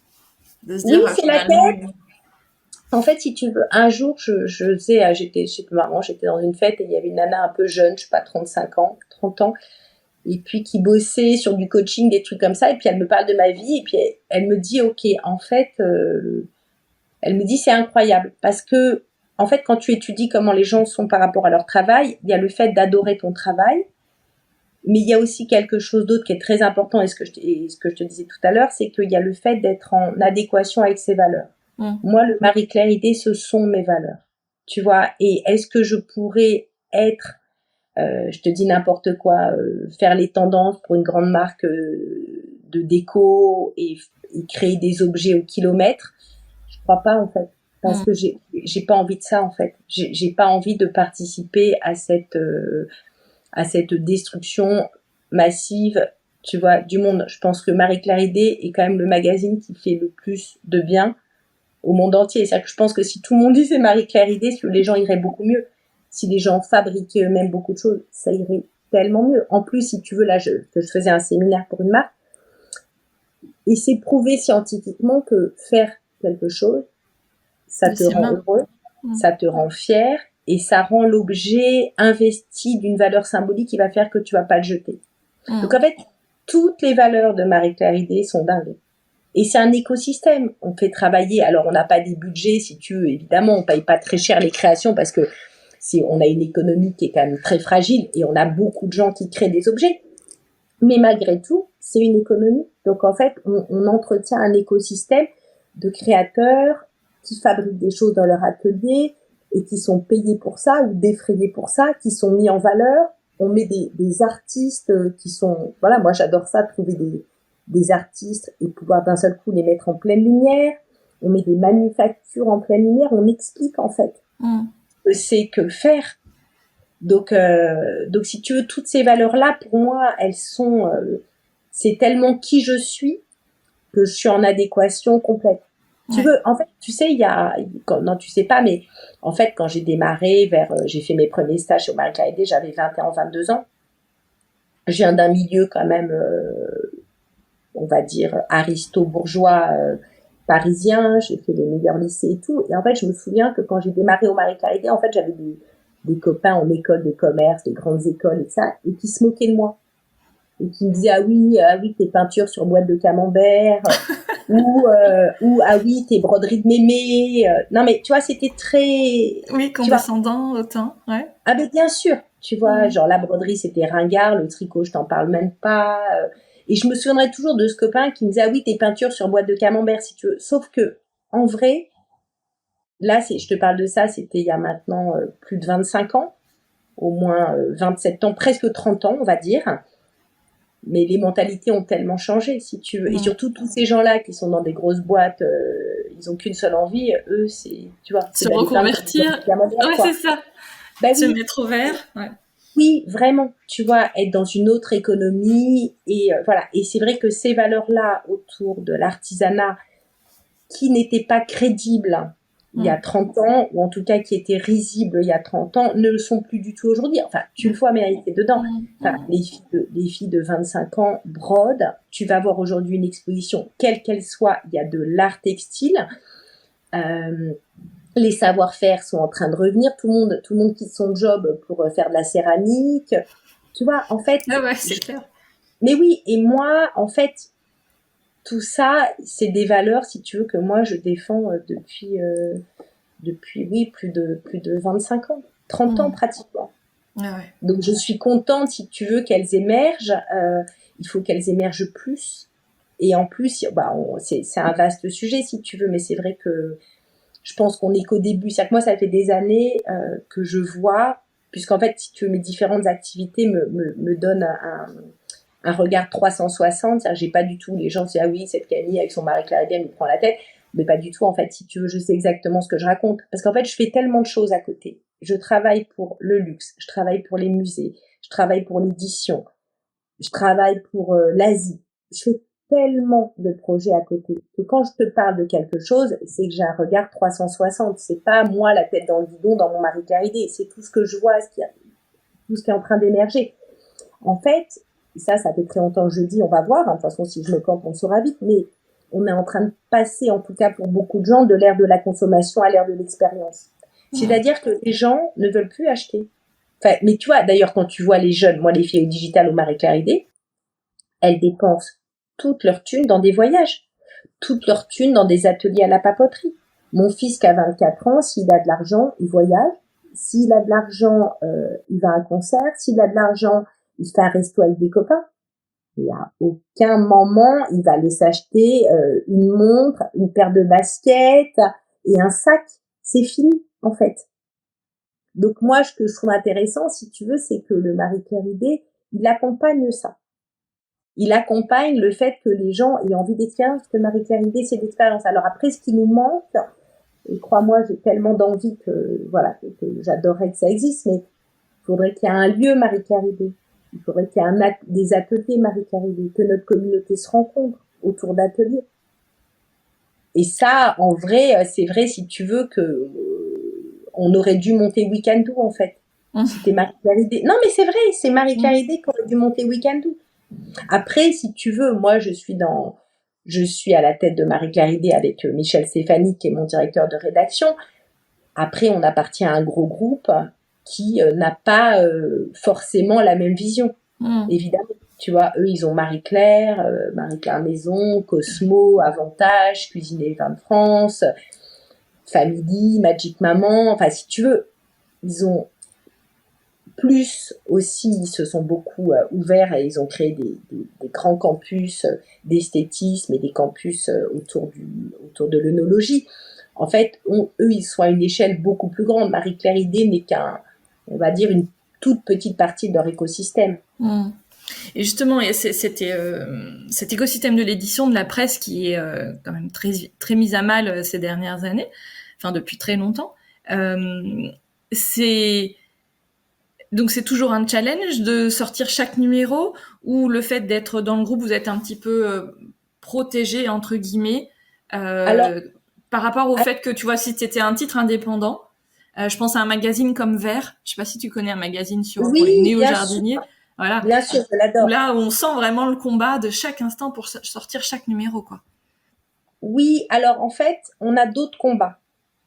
De se Oui, dire, c'est la finalement... quête. En fait, si tu veux, un jour, je sais, j'étais chez maman, j'étais dans une fête et il y avait une nana un peu jeune, je sais pas, 35 ans, 30 ans, et puis qui bossait sur du coaching, des trucs comme ça, et puis elle me parle de ma vie, et puis elle me dit, ok, en fait, elle me dit, c'est incroyable, parce que, en fait, quand tu étudies comment les gens sont par rapport à leur travail, il y a le fait d'adorer ton travail, mais il y a aussi quelque chose d'autre qui est très important, et ce que je te disais tout à l'heure, c'est qu'il y a le fait d'être en adéquation avec ses valeurs. Moi, le Marie-Claire Idé, ce sont mes valeurs, tu vois. Et est-ce que je pourrais être, je te dis n'importe quoi, faire les tendances pour une grande marque de déco et créer des objets au kilomètre? Je crois pas en fait, parce que j'ai pas envie de ça en fait. J'ai pas envie de participer à cette destruction massive, tu vois, du monde. Je pense que Marie-Claire Idé est quand même le magazine qui fait le plus de bien au monde entier. C'est-à-dire que je pense que si tout le monde disait Marie-Claire Idé, les gens iraient beaucoup mieux. Si les gens fabriquaient eux-mêmes beaucoup de choses, ça irait tellement mieux. En plus, si tu veux, là, je faisais un séminaire pour une marque, et c'est prouvé scientifiquement que faire quelque chose, ça te rend heureux, ça te rend fier, et ça rend l'objet investi d'une valeur symbolique qui va faire que tu vas pas le jeter. Donc en fait, toutes les valeurs de Marie-Claire Idé sont dingues. Et c'est un écosystème. On fait travailler. Alors, on n'a pas des budgets, si tu veux. Évidemment, on paye pas très cher les créations parce que on a une économie qui est quand même très fragile et on a beaucoup de gens qui créent des objets. Mais malgré tout, c'est une économie. Donc, en fait, on entretient un écosystème de créateurs qui fabriquent des choses dans leur atelier et qui sont payés pour ça ou défrayés pour ça, qui sont mis en valeur. On met des artistes qui sont... Voilà, moi, j'adore ça, trouver des artistes et pouvoir d'un seul coup les mettre en pleine lumière. On met des manufactures en pleine lumière, on explique en fait c'est que faire. Donc si tu veux, toutes ces valeurs-là, pour moi, elles sont, c'est tellement qui je suis que je suis en adéquation complète. Tu veux, en fait, tu sais, non, tu sais pas, mais en fait, quand j'ai démarré j'ai fait mes premiers stages au Marie-Claire Idé, j'avais 21, 22 ans. Je viens d'un milieu quand même, on va dire, aristo-bourgeois parisien, j'ai fait les meilleurs lycées et tout. Et en fait, je me souviens que quand j'ai démarré au Marie-Claire Idé, en fait, j'avais des copains en école de commerce, des grandes écoles et ça, et qui se moquaient de moi. Et qui me disaient, ah oui, tes peintures sur boîte de camembert, ou ah oui, tes broderies de mémé. Non, mais tu vois, c'était très... Oui, condescendant autant, ouais. Ah, mais bien sûr, tu vois, genre la broderie, c'était ringard, le tricot, je t'en parle même pas. Et je me souviendrai toujours de ce copain qui me disait, ah oui, tes peintures sur boîte de camembert, si tu veux. Sauf que, en vrai, là, je te parle de ça, c'était il y a maintenant plus de 25 ans, au moins 27 ans, presque 30 ans, on va dire. Mais les mentalités ont tellement changé, si tu veux. Et surtout, tous ces gens-là qui sont dans des grosses boîtes, ils ont qu'une seule envie, eux, c'est, tu vois. Se reconvertir. Ouais, c'est ça. Bah, se mettre au vert. Ouais. Oui, vraiment, tu vois, être dans une autre économie et voilà. Et c'est vrai que ces valeurs-là autour de l'artisanat qui n'étaient pas crédibles il y a 30 ans, ou en tout cas qui étaient risibles il y a 30 ans, ne le sont plus du tout aujourd'hui. Enfin, tu le vois, mais t'es dedans. Enfin, les filles de 25 ans brodent. Tu vas voir aujourd'hui une exposition, quelle qu'elle soit, il y a de l'art textile. Les savoir-faire sont en train de revenir. Tout le monde quitte son job pour faire de la céramique. Tu vois, en fait. Ah ouais, c'est clair. Mais oui, et moi, en fait, tout ça, c'est des valeurs, si tu veux, que moi je défends depuis oui, plus de 25 ans, 30 ans pratiquement. Ah ouais. Donc je suis contente, si tu veux, qu'elles émergent. Il faut qu'elles émergent plus. Et en plus, c'est un vaste sujet, si tu veux, mais c'est vrai que je pense qu'on est qu'au début. C'est-à-dire que moi, ça fait des années que je vois, puisqu'en fait, si tu veux, mes différentes activités me donnent un regard 360, c'est-à-dire j'ai pas du tout, les gens se disent, ah oui, cette Camille avec son Marie-Claire Idem, elle me prend la tête, mais pas du tout, en fait, si tu veux, je sais exactement ce que je raconte, parce qu'en fait, je fais tellement de choses à côté. Je travaille pour le luxe, je travaille pour les musées, je travaille pour l'édition, je travaille pour l'Asie, je fais tellement de projets à côté que quand je te parle de quelque chose, c'est que j'ai un regard 360, c'est pas moi la tête dans le guidon dans mon Marie-Claire Idem, c'est tout ce que je vois, tout ce qui est en train d'émerger. En fait, ça fait très longtemps que je dis, on va voir, hein, de toute façon, si je me campe, on saura vite, mais on est en train de passer, en tout cas pour beaucoup de gens, de l'ère de la consommation à l'ère de l'expérience. C'est-à-dire que les gens ne veulent plus acheter. Enfin, mais tu vois, d'ailleurs, quand tu vois les jeunes, moi, les filles digitales au Marie-Claire Idem, elles dépensent toute leur thune dans des voyages, toute leur thune dans des ateliers à la papoterie. Mon fils qui a 24 ans, s'il a de l'argent, il voyage. S'il a de l'argent, il va à un concert. S'il a de l'argent, il fait un resto avec des copains. Il n'y a aucun moment, il va aller s'acheter une montre, une paire de baskets et un sac. C'est fini, en fait. Donc moi, ce que je trouve intéressant, si tu veux, c'est que le Marie-Claire Idem, il accompagne ça. Il accompagne le fait que les gens aient envie d'expérience, que Marie-Claire Idem, c'est d'expérience. Alors après, ce qui nous manque, et crois-moi, j'ai tellement d'envie que j'adorerais que ça existe, mais il faudrait qu'il y ait un lieu Marie-Claire Idem. Il faudrait qu'il y ait des ateliers Marie-Claire Idem, que notre communauté se rencontre autour d'ateliers. Et ça, en vrai, c'est vrai, si tu veux, que on aurait dû monter Weekendoo, en fait. C'était Marie-Claire Idem. Non, mais c'est vrai, c'est Marie-Claire Idem qu'on aurait dû monter Weekendoo. Après, si tu veux, moi, je suis à la tête de Marie-Claire Idem avec Michel Stéphanie, qui est mon directeur de rédaction. Après, on appartient à un gros groupe qui n'a pas forcément la même vision, évidemment. Tu vois, eux, ils ont Marie-Claire, Marie-Claire Maison, Cosmo, Avantage, Cuisine et Vins de France, Family, Magic Maman. Enfin, si tu veux, ils ont plus aussi, ils se sont beaucoup ouverts et ils ont créé des grands campus d'esthétisme et des campus autour de l'œnologie. En fait, eux, ils sont à une échelle beaucoup plus grande. Marie-Claire Idem n'est on va dire, une toute petite partie de leur écosystème. Et justement, cet écosystème de l'édition, de la presse, qui est quand même très, très mis à mal ces dernières années, enfin depuis très longtemps, donc c'est toujours un challenge de sortir chaque numéro, ou le fait d'être dans le groupe, vous êtes un petit peu protégé, entre guillemets, par rapport au fait que, tu vois, si tu étais un titre indépendant, je pense à un magazine comme Vert, je sais pas si tu connais un magazine pour les néo-jardiniers. Voilà. Bien sûr, je l'adore. Là, on sent vraiment le combat de chaque instant pour sortir chaque numéro, quoi. Oui, alors en fait, on a d'autres combats,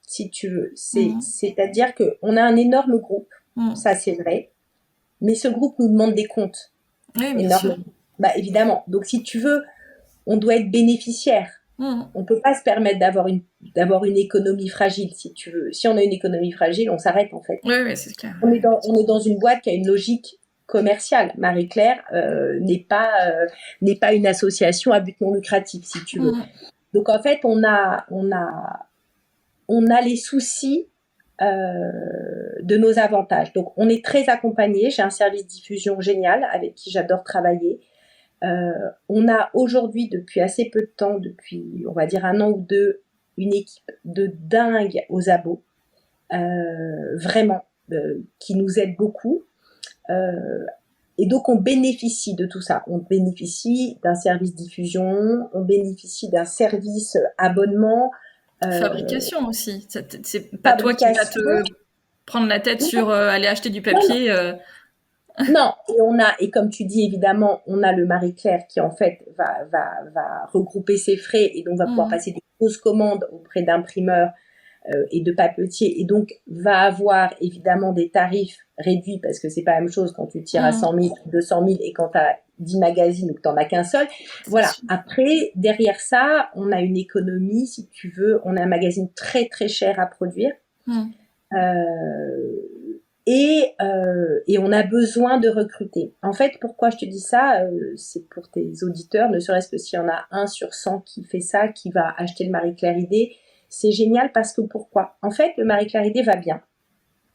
si tu veux. C'est-à-dire que on a un énorme groupe, ça c'est vrai, mais ce groupe nous demande des comptes. Oui, bien sûr. Bah évidemment. Donc si tu veux, on doit être bénéficiaire. On peut pas se permettre d'avoir une économie fragile, si tu veux. Si on a une économie fragile, on s'arrête en fait. Oui, c'est clair. On est dans une boîte qui a une logique commerciale. Marie-Claire n'est pas une association à but non lucratif, si tu veux. Donc en fait, on a les soucis de nos avantages. Donc on est très accompagné. J'ai un service diffusion génial avec qui j'adore travailler. On a aujourd'hui, depuis assez peu de temps, depuis on va dire 1 an ou 2, une équipe de dingue aux abos, vraiment, qui nous aide beaucoup. Et donc on bénéficie de tout ça. On bénéficie d'un service diffusion, on bénéficie d'un service abonnement. Fabrication aussi. C'est pas toi qui vas te prendre la tête sur aller acheter du papier. Non, et comme tu dis, évidemment, on a le Marie-Claire qui en fait va regrouper ses frais et donc va pouvoir passer des grosses commandes auprès d'imprimeurs et de papetiers, et donc va avoir évidemment des tarifs réduits, parce que c'est pas la même chose quand tu tires à 100 000, 200 000 et quand tu as 10 magazines ou que tu n'en as qu'un seul. Voilà. Après, derrière ça, on a une économie, si tu veux, on a un magazine très très cher à produire. Et on a besoin de recruter. En fait, pourquoi je te dis ça, c'est pour tes auditeurs, ne serait-ce que s'il y en a 1 sur 100 qui fait ça, qui va acheter le Marie-Claire Idem, c'est génial parce que pourquoi ? En fait, le Marie-Claire Idem va bien.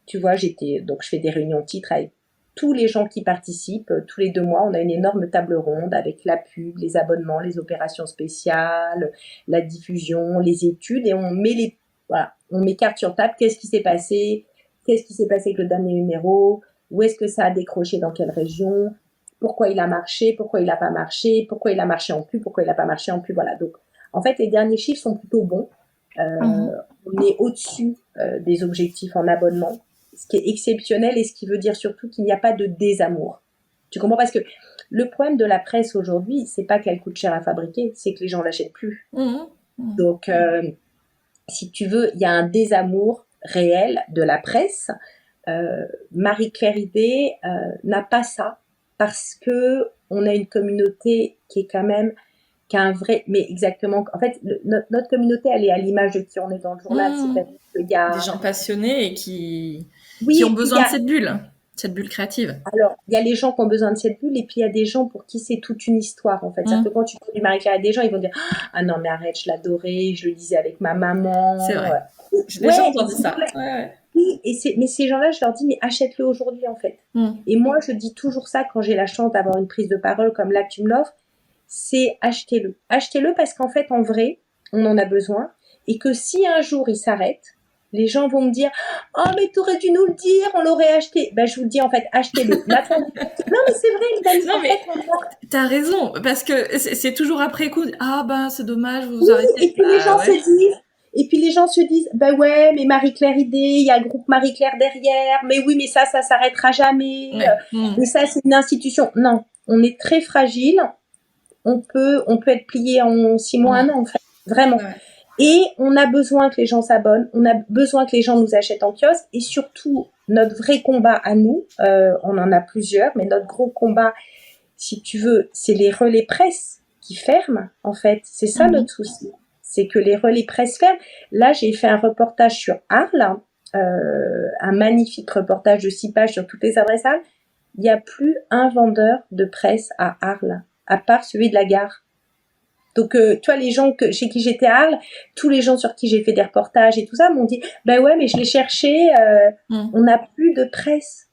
Tu vois, donc je fais des réunions titres avec tous les gens qui participent, tous les 2 mois, on a une énorme table ronde avec la pub, les abonnements, les opérations spéciales, la diffusion, les études, et on met carte sur table. Qu'est-ce qui s'est passé? Qu'est-ce qui s'est passé avec le dernier numéro? Où est-ce que ça a décroché? Dans quelle région? Pourquoi il a marché? Pourquoi il n'a pas marché? Pourquoi il a marché en plus? Pourquoi il n'a pas marché en plus? Voilà. Donc, en fait, les derniers chiffres sont plutôt bons. On est au-dessus des objectifs en abonnement, ce qui est exceptionnel et ce qui veut dire surtout qu'il n'y a pas de désamour. Tu comprends? Parce que le problème de la presse aujourd'hui, c'est pas qu'elle coûte cher à fabriquer, c'est que les gens l'achètent plus. Donc, si tu veux, il y a un désamour réel de la presse. Marie-Claire Idé n'a pas ça parce que on a une communauté qui est quand même qu'un vrai, mais exactement, en fait, notre communauté, elle est à l'image de qui on est dans le journal, c'est-à-dire qu'il y a des gens passionnés et qui oui, ont besoin de cette bulle créative. Alors, il y a les gens qui ont besoin de cette bulle, et puis il y a des gens pour qui c'est toute une histoire, en fait. C'est-à-dire que quand tu parles du Marie-Claire à des gens, ils vont dire « Ah non, mais arrête, je l'adorais, je le lisais avec ma maman. » C'est vrai. J'ai déjà entendu ça. Oui, mais ces gens-là, je leur dis « Mais achète-le aujourd'hui, en fait. » Et moi, je dis toujours ça quand j'ai la chance d'avoir une prise de parole comme là que tu me l'offres, c'est achetez-le. Achetez-le parce qu'en fait, en vrai, on en a besoin, et que si un jour il s'arrête, les gens vont me dire « Oh, mais t'aurais dû nous le dire, on l'aurait acheté. » Ben, je vous le dis, en fait, achetez-le. Non, mais c'est vrai, non, mais t'as raison, parce que c'est toujours après coup. Ah, ben, c'est dommage, vous arrêtez. Et puis les gens se disent, bah ouais, mais Marie-Claire Idé, il y a le groupe Marie-Claire derrière. Mais oui, mais ça s'arrêtera jamais. Mais ça, c'est une institution. Non, on est très fragile. On peut être plié en 6 mois, 1 an, en fait. Vraiment. Et on a besoin que les gens s'abonnent, on a besoin que les gens nous achètent en kiosque, et surtout, notre vrai combat à nous, on en a plusieurs, mais notre gros combat, si tu veux, c'est les relais presse qui ferment, en fait. C'est ça notre souci. C'est que les relais presse ferment. Là, j'ai fait un reportage sur Arles, un magnifique reportage de 6 pages sur toutes les adresses Arles. Il n'y a plus un vendeur de presse à Arles, à part celui de la gare. Donc, tu vois, les gens chez qui j'étais à Arles, tous les gens sur qui j'ai fait des reportages et tout ça m'ont dit, ben ouais, mais je l'ai cherché, on n'a plus de presse.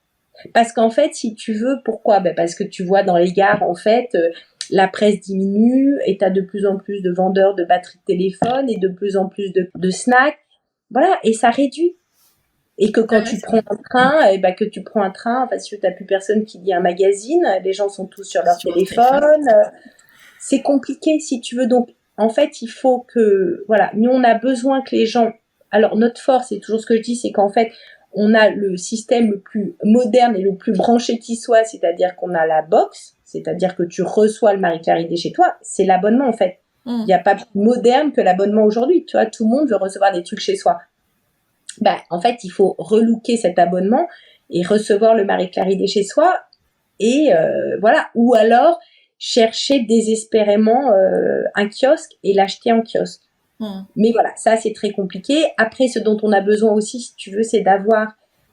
Parce qu'en fait, si tu veux, pourquoi? Ben parce que tu vois dans les gares, en fait, la presse diminue et t'as de plus en plus de vendeurs de batteries de téléphone et de plus en plus de snacks. Voilà, et ça réduit. Et que quand tu prends un train, parce que t'as plus personne qui lit un magazine, les gens sont tous sur leur téléphone. C'est compliqué, si tu veux. Donc, en fait, il faut que, voilà, nous, on a besoin que les gens, alors, notre force, c'est toujours ce que je dis, c'est qu'en fait, on a le système le plus moderne et le plus branché qui soit, c'est-à-dire qu'on a la box, c'est-à-dire que tu reçois le Marie-Claire Idé chez toi, c'est l'abonnement, en fait. Il n'y a pas plus moderne que l'abonnement aujourd'hui, tu vois, tout le monde veut recevoir des trucs chez soi. Ben, en fait, il faut relooker cet abonnement et recevoir le Marie-Claire Idé chez soi, et voilà, ou alors chercher désespérément un kiosque et l'acheter en kiosque. Mais voilà, ça c'est très compliqué. Après, ce dont on a besoin aussi, si tu veux, c'est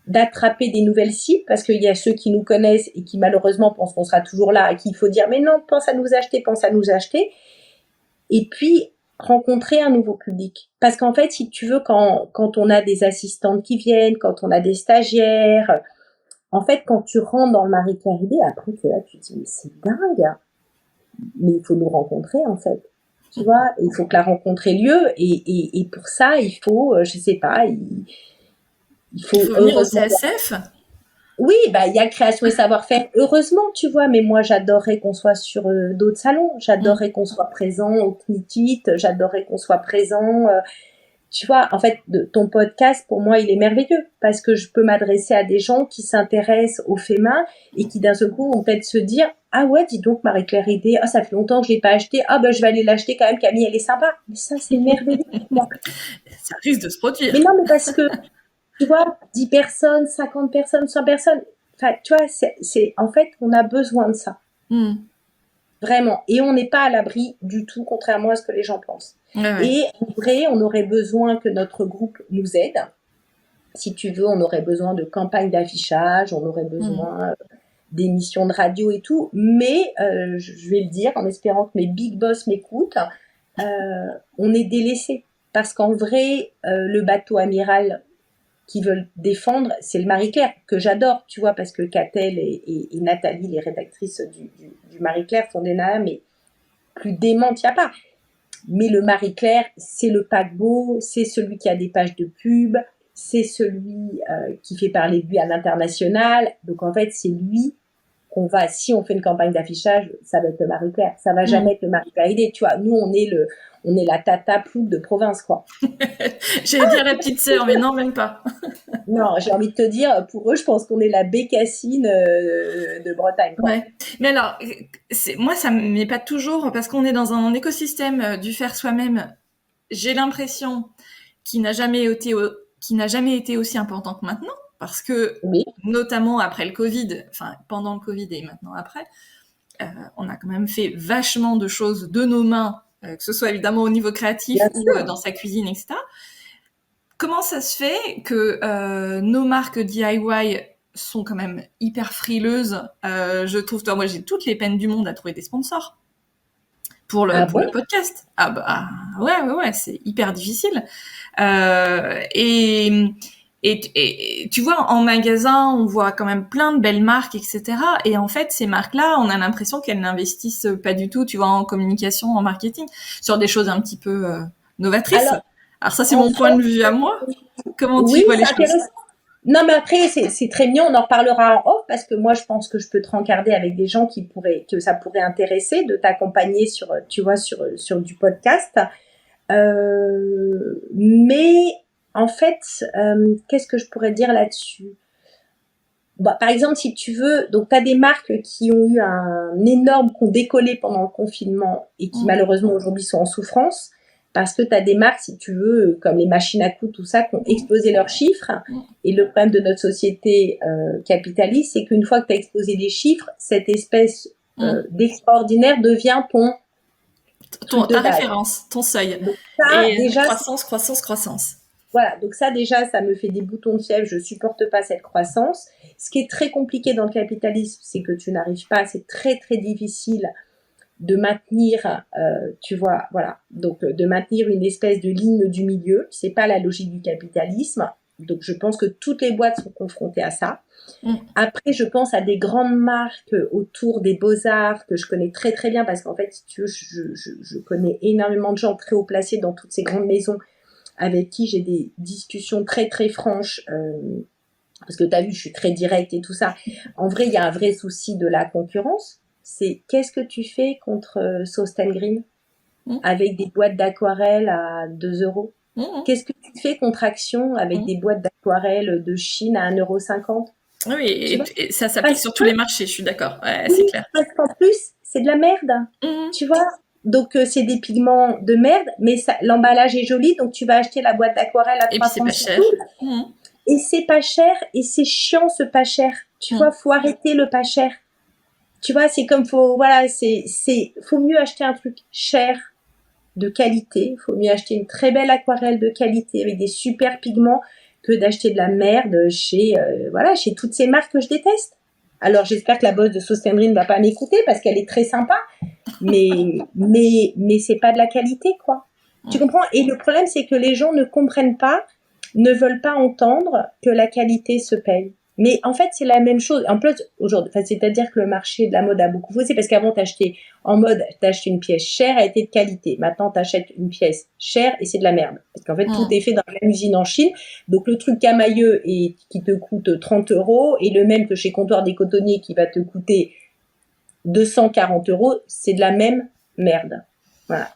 d'attraper des nouvelles cibles, parce qu'il y a ceux qui nous connaissent et qui malheureusement pensent qu'on sera toujours là, et qu'il faut dire mais non, pense à nous acheter. Et puis rencontrer un nouveau public. Parce qu'en fait, si tu veux, quand on a des assistantes qui viennent, quand on a des stagiaires, en fait, quand tu rentres dans le Marie-Claire Idé, après tu es là, tu te dis mais c'est dingue. Mais il faut nous rencontrer, en fait. Tu vois, il faut que la rencontre ait lieu, et pour ça, il faut, je sais pas, il faut venir au CSF. Oui, bah il y a création et savoir-faire, heureusement, tu vois, mais moi j'adorerais qu'on soit sur d'autres salons, j'adorerais qu'on soit présent au CNITIT, j'adorerais qu'on soit présent, tu vois, en fait, ton podcast, pour moi, il est merveilleux, parce que je peux m'adresser à des gens qui s'intéressent au fait main, et qui d'un seul coup vont peut-être se dire, ah ouais, dis donc, Marie-Claire Idé, ah, ça fait longtemps que je l'ai pas acheté, ah ben je vais aller l'acheter quand même, Camille, elle est sympa. Mais ça, c'est merveilleux pour moi. Ça risque de se produire. Mais non, mais parce que, tu vois, 10 personnes, 50 personnes, 100 personnes, enfin, tu vois, en fait, on a besoin de ça. Vraiment. Et on n'est pas à l'abri du tout, contrairement à ce que les gens pensent. Et en vrai, on aurait besoin que notre groupe nous aide. Si tu veux, on aurait besoin de campagnes d'affichage, on aurait besoin d'émissions de radio et tout. Mais, je vais le dire en espérant que mes big boss m'écoutent, on est délaissés. Parce qu'en vrai, le bateau amiral qui veulent défendre, c'est le Marie-Claire, que j'adore, tu vois, parce que Catel et Nathalie, les rédactrices du Marie-Claire, sont des nanas, mais plus démentes, il n'y a pas. Mais le Marie-Claire, c'est le paquebot, c'est celui qui a des pages de pub, c'est celui qui fait parler de lui à l'international. Donc en fait, c'est lui qu'on va, si on fait une campagne d'affichage, ça va être le Marie-Claire. Ça va jamais être le Marie-Claire idée, tu vois. Nous, on est la tata plouc de province, quoi. J'allais dire la petite sœur, mais non, même pas. Non, j'ai envie de te dire, pour eux, je pense qu'on est la Bécassine de Bretagne, quoi. Ouais. Mais alors, moi, ça m'est pas toujours, parce qu'on est dans un écosystème du faire soi-même. J'ai l'impression qu'il n'a jamais été aussi important que maintenant, parce que, Oui. notamment après le Covid, enfin, pendant le Covid et maintenant après, on a quand même fait vachement de choses de nos mains, que ce soit évidemment au niveau créatif ou dans sa cuisine, etc. Comment ça se fait que nos marques DIY sont quand même hyper frileuses? Je trouve, moi, j'ai toutes les peines du monde à trouver des sponsors pour le podcast. Ah bah ouais, c'est hyper difficile. Et tu vois, en magasin, on voit quand même plein de belles marques, etc. Et en fait, ces marques-là, on a l'impression qu'elles n'investissent pas du tout, tu vois, en communication, en marketing, sur des choses un petit peu novatrices. Alors ça, c'est mon point de vue à moi. Comment tu vois les choses? Non, mais après, c'est très mignon. On en reparlera en off parce que moi, je pense que je peux te rencarder avec des gens que ça pourrait intéresser de t'accompagner sur du podcast. Mais en fait, qu'est-ce que je pourrais dire là-dessus? Bah, par exemple, si tu veux, donc t'as des marques qui ont eu qui ont décollé pendant le confinement et qui malheureusement aujourd'hui sont en souffrance. Parce que tu as des marques, si tu veux, comme les machines à coudre, tout ça, qui ont explosé leurs chiffres. Et le problème de notre société capitaliste, c'est qu'une fois que tu as explosé les chiffres, cette espèce d'extraordinaire devient ta référence, ton seuil. Donc ça, et déjà, croissance. Voilà, donc ça déjà, ça me fait des boutons de fièvre, je supporte pas cette croissance. Ce qui est très compliqué dans le capitalisme, c'est que tu n'arrives pas, c'est très très difficile de maintenir, tu vois, voilà, donc de maintenir une espèce de ligne du milieu. C'est pas la logique du capitalisme. Donc je pense que toutes les boîtes sont confrontées à ça. Après, je pense à des grandes marques autour des beaux-arts que je connais très très bien parce qu'en fait, si tu veux, je connais énormément de gens très haut placés dans toutes ces grandes maisons avec qui j'ai des discussions très très franches. Parce que tu as vu, je suis très directe et tout ça. En vrai, il y a un vrai souci de la concurrence. C'est qu'est-ce que tu fais contre Soest & Green avec des boîtes d'aquarelle à 2 euros? Qu'est-ce que tu fais contre Action avec des boîtes d'aquarelle de Chine à 1,50 €? Oui, et ça s'applique sur tous les marchés, je suis d'accord. Ouais, c'est clair. Parce qu'en plus, c'est de la merde, tu vois. Donc, c'est des pigments de merde, mais l'emballage est joli, donc tu vas acheter la boîte d'aquarelle à 3 francs. Et puis, c'est pas cher. Et c'est pas cher, et c'est chiant, ce pas cher. Tu vois, faut arrêter le pas cher. Tu vois, c'est comme faut mieux acheter un truc cher, de qualité. Faut mieux acheter une très belle aquarelle de qualité avec des super pigments que d'acheter de la merde chez toutes ces marques que je déteste. Alors, j'espère que la boss de Soest & Green ne va pas m'écouter parce qu'elle est très sympa. Mais c'est pas de la qualité, quoi. Tu comprends? Et le problème, c'est que les gens ne comprennent pas, ne veulent pas entendre que la qualité se paye. Mais en fait, c'est la même chose. En plus, aujourd'hui, c'est-à-dire que le marché de la mode a beaucoup faussé parce qu'avant, t'achetais une pièce chère, elle était de qualité. Maintenant, t'achètes une pièce chère et c'est de la merde. Parce qu'en fait, tout est fait dans la même usine en Chine. Donc, le truc camailleux qui te coûte 30 € et le même que chez Comptoir des Cotonniers qui va te coûter 240 €, c'est de la même merde. Voilà.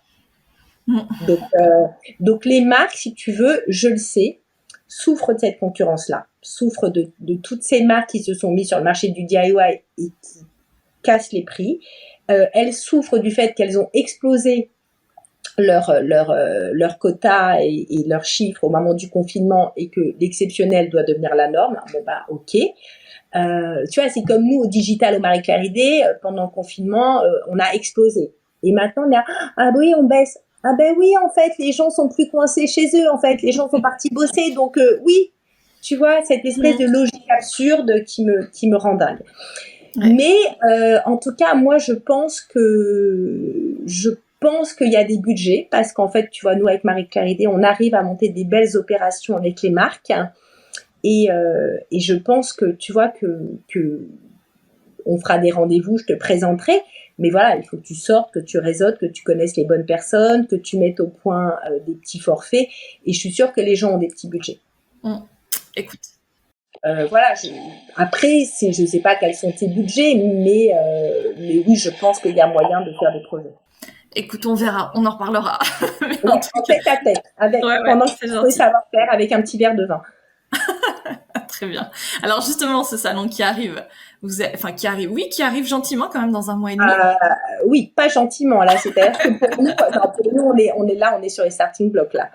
Donc, les marques, si tu veux, je le sais, souffrent de cette concurrence-là, souffrent de toutes ces marques qui se sont mises sur le marché du DIY et qui cassent les prix. Elles souffrent du fait qu'elles ont explosé leur quota et leurs chiffres au moment du confinement et que l'exceptionnel doit devenir la norme. Bon, bah, ok. Tu vois, c'est comme nous au digital, au Marie-Claire Idée, pendant le confinement, on a explosé. Et maintenant, on est ah oui, on baisse. Ah ben oui, en fait, les gens sont plus coincés chez eux, en fait, les gens sont partis bosser, donc oui, tu vois, cette espèce de logique absurde qui me rend dingue. Ouais. Mais en tout cas, moi, je pense qu'il y a des budgets, parce qu'en fait, tu vois, nous, avec Marie-Claire Idée, on arrive à monter des belles opérations avec les marques. Et je pense que tu vois que on fera des rendez-vous, je te présenterai. Mais voilà, il faut que tu sortes, que tu réseautes, que tu connaisses les bonnes personnes, que tu mettes au point des petits forfaits. Et je suis sûre que les gens ont des petits budgets. Écoute. Voilà. Après, je ne sais pas quels sont tes budgets, mais oui, je pense qu'il y a moyen de faire des projets. Écoute, on verra, on en reparlera. Mais en tête à tête, pendant que tu peux savoir faire avec un petit verre de vin. Très bien. Alors justement, ce salon qui arrive, qui arrive gentiment quand même dans un mois et demi. Oui, pas gentiment là. C'est-à-dire que pour nous, on est sur les starting blocks là.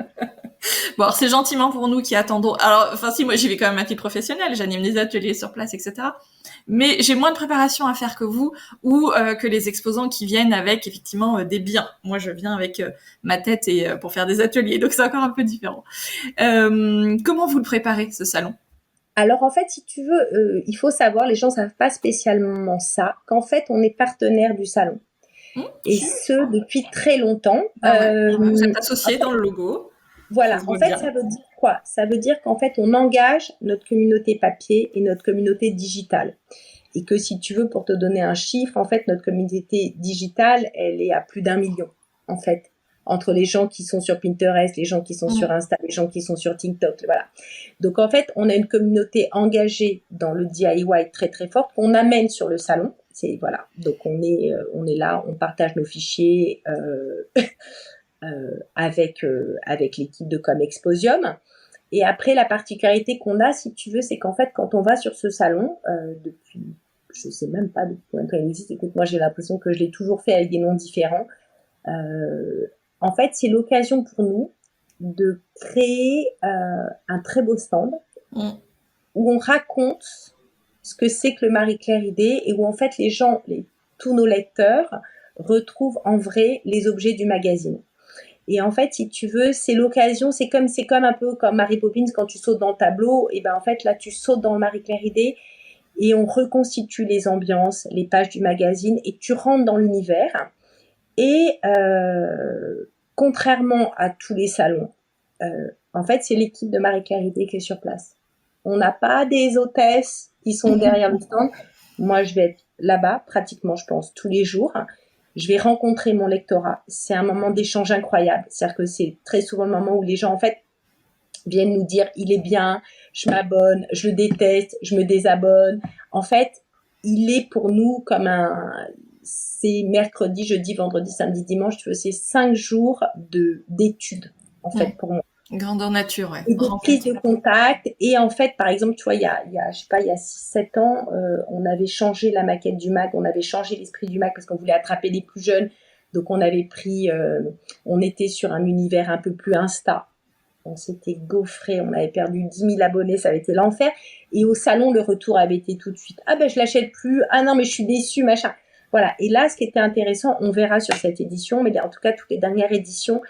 Bon, alors c'est gentiment pour nous qui attendons. Alors, si, moi j'y vais quand même à titre professionnel, j'anime des ateliers sur place, etc. Mais j'ai moins de préparation à faire que vous ou que les exposants qui viennent avec effectivement des biens. Moi, je viens avec ma tête et pour faire des ateliers, donc c'est encore un peu différent. Comment vous le préparez ce salon ? Alors en fait, si tu veux, il faut savoir, les gens savent pas spécialement ça, qu'en fait on est partenaire du salon. Et ce depuis très longtemps. Vous êtes associés dans le logo. Voilà, en fait, ça veut dire quoi ? Ça veut dire qu'en fait, on engage notre communauté papier et notre communauté digitale. Et que si tu veux, pour te donner un chiffre, en fait, notre communauté digitale, elle est à plus d'1 million, en fait. Entre les gens qui sont sur Pinterest, les gens qui sont sur Insta, les gens qui sont sur TikTok, voilà. Donc, en fait, on a une communauté engagée dans le DIY très, très forte qu'on amène sur le salon. Voilà. Donc, on est là, on partage nos fichiers, avec l'équipe de Comexposium. Et après, la particularité qu'on a, si tu veux, c'est qu'en fait, quand on va sur ce salon, depuis, je sais même pas depuis combien de temps il existe, écoute, moi j'ai l'impression que je l'ai toujours fait avec des noms différents. En fait, c'est l'occasion pour nous de créer un très beau stand où on raconte ce que c'est que le Marie-Claire Idée et où en fait les gens, tous nos lecteurs retrouvent en vrai les objets du magazine. Et en fait, si tu veux, c'est l'occasion, c'est comme un peu comme Mary Poppins quand tu sautes dans le tableau. Et ben en fait là, tu sautes dans le Marie-Claire Idée et on reconstitue les ambiances, les pages du magazine et tu rentres dans l'univers. Et contrairement à tous les salons, en fait, c'est l'équipe de Marie-Claire Idée qui est sur place. On n'a pas des hôtesses qui sont derrière le stand. Moi, je vais être là-bas pratiquement, je pense, tous les jours. Je vais rencontrer mon lectorat. C'est un moment d'échange incroyable. C'est-à-dire que c'est très souvent le moment où les gens, en fait, viennent nous dire « il est bien, je m'abonne, je le déteste, je me désabonne ». En fait, il est pour nous comme c'est mercredi, jeudi, vendredi, samedi, dimanche. Tu vois, c'est 5 jours d'études, en fait, pour moi. Grandeur nature, ouais. Et de prise de contact. Et en fait, par exemple, tu vois, il y a 6-7 ans, on avait changé la maquette du mag, on avait changé l'esprit du mag parce qu'on voulait attraper les plus jeunes. Donc, on avait on était sur un univers un peu plus Insta. On s'était gaufré, on avait perdu 10 000 abonnés, ça avait été l'enfer. Et au salon, le retour avait été tout de suite. Ah ben, je l'achète plus. Ah non, mais je suis déçue, machin. Voilà. Et là, ce qui était intéressant, on verra sur cette édition, mais en tout cas, toutes les dernières éditions,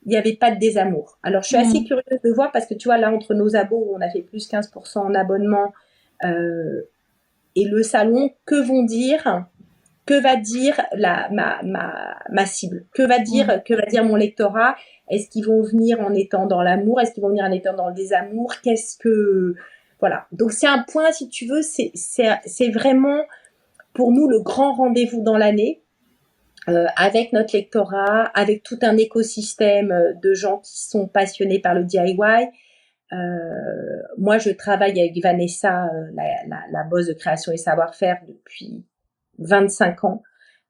il n'y avait pas de désamour. Alors, je suis assez curieuse de voir parce que tu vois, là, entre nos abos, on a fait plus 15% en abonnement et le salon, que va dire ma cible? Que va dire mon lectorat? Est-ce qu'ils vont venir en étant dans l'amour? Est-ce qu'ils vont venir en étant dans le désamour? Voilà. Donc, c'est un point, si tu veux, c'est vraiment pour nous le grand rendez-vous dans l'année. Avec notre lectorat, avec tout un écosystème de gens qui sont passionnés par le DIY. Moi, je travaille avec Vanessa, la boss de création et savoir-faire depuis 25 ans.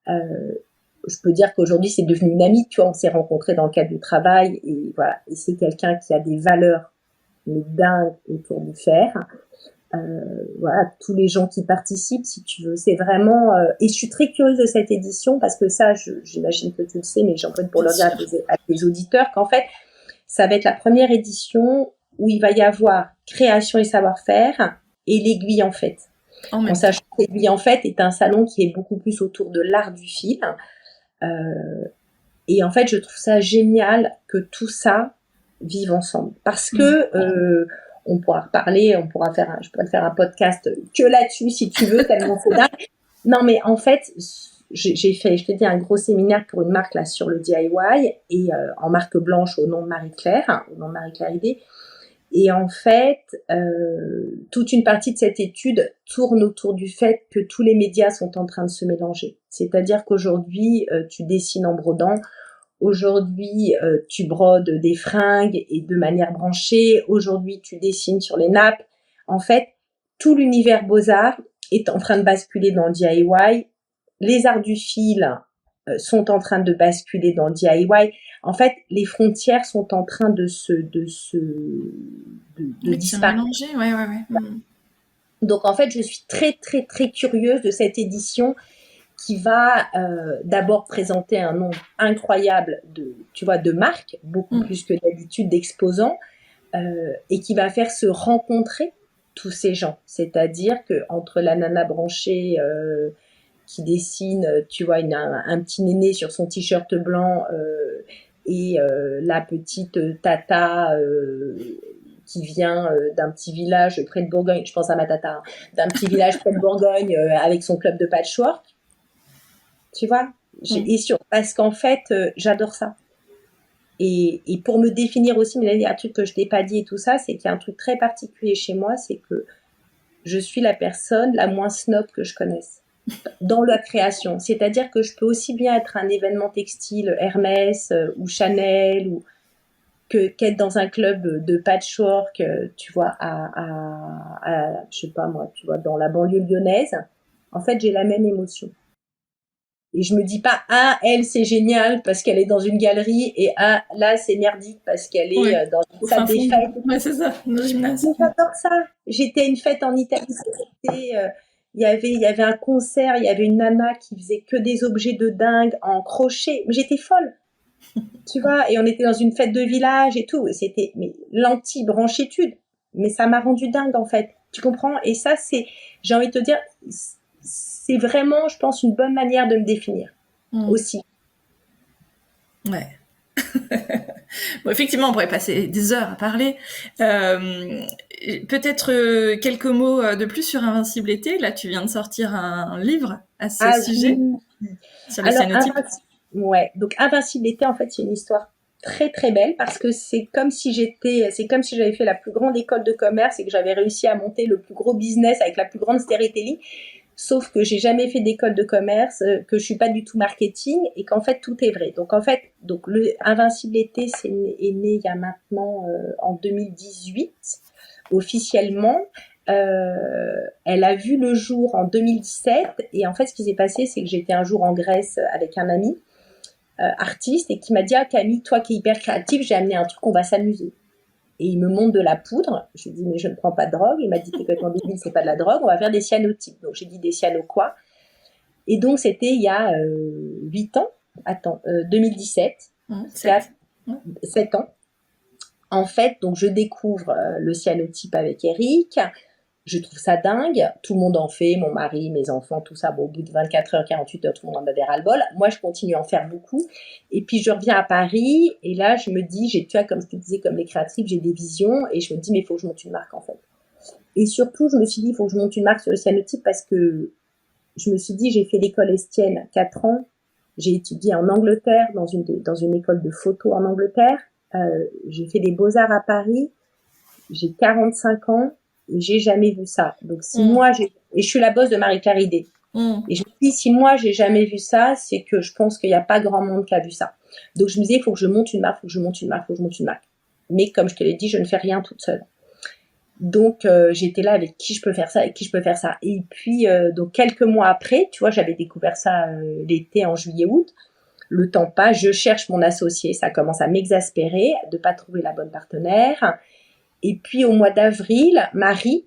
Je peux dire qu'aujourd'hui, c'est devenu une amie. Tu vois, on s'est rencontrés dans le cadre du travail et voilà. Et c'est quelqu'un qui a des valeurs mais dingues autour du fer. Voilà, tous les gens qui participent, si tu veux, c'est vraiment et je suis très curieuse de cette édition parce que ça, j'imagine que tu le sais, mais j'en profite pour le dire à tes auditeurs qu'en fait, ça va être la première édition où il va y avoir création et savoir-faire et l'aiguille en fait. En sachant que l'aiguille en fait est un salon qui est beaucoup plus autour de l'art du fil. Et en fait, je trouve ça génial que tout ça vive ensemble parce que on pourra reparler, je pourrais te faire un podcast que là-dessus si tu veux, tellement c'est dingue. Non, mais en fait, j'ai fait, je te dis, un gros séminaire pour une marque là sur le DIY et en marque blanche au nom de Marie-Claire, au nom de Marie-Claire Idée. Et en fait, toute une partie de cette étude tourne autour du fait que tous les médias sont en train de se mélanger. C'est-à-dire qu'aujourd'hui, tu dessines en brodant, aujourd'hui, tu brodes des fringues et de manière branchée, aujourd'hui, tu dessines sur les nappes. En fait, tout l'univers beaux-arts est en train de basculer dans le DIY. Les arts du fil sont en train de basculer dans le DIY. En fait, les frontières sont en train de disparaître. Ouais. Donc, en fait, je suis très, très, très curieuse de cette édition qui va d'abord présenter un nombre incroyable de marques, beaucoup plus que d'habitude d'exposants, et qui va faire se rencontrer tous ces gens. C'est-à-dire que entre la nana branchée qui dessine, un petit néné sur son t-shirt blanc et la petite tata qui vient d'un petit village près de Bourgogne, je pense à ma tata, d'un petit village près de Bourgogne avec son club de patchwork, tu vois, parce qu'en fait, j'adore ça. Et pour me définir aussi, mais là, il y a un truc que je t'ai pas dit et tout ça, c'est qu'il y a un truc très particulier chez moi, c'est que je suis la personne la moins snob que je connaisse dans la création. C'est-à-dire que je peux aussi bien être un événement textile Hermès ou Chanel ou qu'être dans un club de patchwork, tu vois, je sais pas moi, tu vois, dans la banlieue lyonnaise. En fait, j'ai la même émotion. Et je me dis pas, ah, elle, c'est génial parce qu'elle est dans une galerie et ah, là, c'est merdique parce qu'elle est dans une salle des fêtes. Ouais, c'est ça, dans le gymnase. J'adore ça. J'étais à une fête en Italie. Il y avait un concert, il y avait une nana qui faisait que des objets de dingue en crochet. Mais j'étais folle. Tu vois, et on était dans une fête de village et tout. Et c'était l'anti-branchitude. Mais ça m'a rendu dingue, en fait. Tu comprends? Et ça, j'ai envie de te dire, c'est vraiment, je pense, une bonne manière de me définir aussi. Ouais. Bon, effectivement, on pourrait passer des heures à parler. Peut-être quelques mots de plus sur Invincible été. Là, tu viens de sortir un livre à ce sujet, sur le cyanotype. Donc Invincible été, en fait, c'est une histoire très très belle parce que c'est comme si j'avais fait la plus grande école de commerce et que j'avais réussi à monter le plus gros business avec la plus grande storytelling. Sauf que j'ai jamais fait d'école de commerce, que je suis pas du tout marketing et qu'en fait tout est vrai. Donc en fait, le Invincible été est né il y a maintenant en 2018 officiellement. Elle a vu le jour en 2017 et en fait ce qui s'est passé c'est que j'étais un jour en Grèce avec un ami artiste et qui m'a dit, ah Camille, toi qui es hyper créative, j'ai amené un truc, on va s'amuser. Et il me montre de la poudre. Je lui dis, mais je ne prends pas de drogue. Il m'a dit, t'es complètement débile, c'est pas de la drogue. On va faire des cyanotypes. Donc, j'ai dit, des cyano quoi? Et donc, c'était il y a 8 ans. 2017. 7 ans. En fait, donc, je découvre le cyanotype avec Eric. Je trouve ça dingue. Tout le monde en fait. Mon mari, mes enfants, tout ça. Bon, au bout de 24 heures, 48 heures, tout le monde en avait ras-le-bol. Moi, je continue à en faire beaucoup. Et puis, je reviens à Paris. Et là, je me dis, tu vois, comme je te disais, comme les créatifs, j'ai des visions. Et je me dis, mais il faut que je monte une marque, en fait. Et surtout, je me suis dit, il faut que je monte une marque sur le cyanotype parce que je me suis dit, j'ai fait l'école Estienne 4 ans. J'ai étudié en Angleterre, dans une école de photo en Angleterre. J'ai fait des beaux-arts à Paris. J'ai 45 ans. Et j'ai jamais vu ça. Donc, et je suis la boss de Marie-Claire Idé. Et je me dis, si moi, j'ai jamais vu ça, c'est que je pense qu'il n'y a pas grand monde qui a vu ça. Donc, je me disais, il faut que je monte une marque, Mais comme je te l'ai dit, je ne fais rien toute seule. Donc, j'étais là avec qui je peux faire ça, Et puis, donc, quelques mois après, tu vois, j'avais découvert ça l'été, en juillet-août. Le temps passe, je cherche mon associé. Ça commence à m'exaspérer de pas trouver la bonne partenaire. Et puis, au mois d'avril, Marie,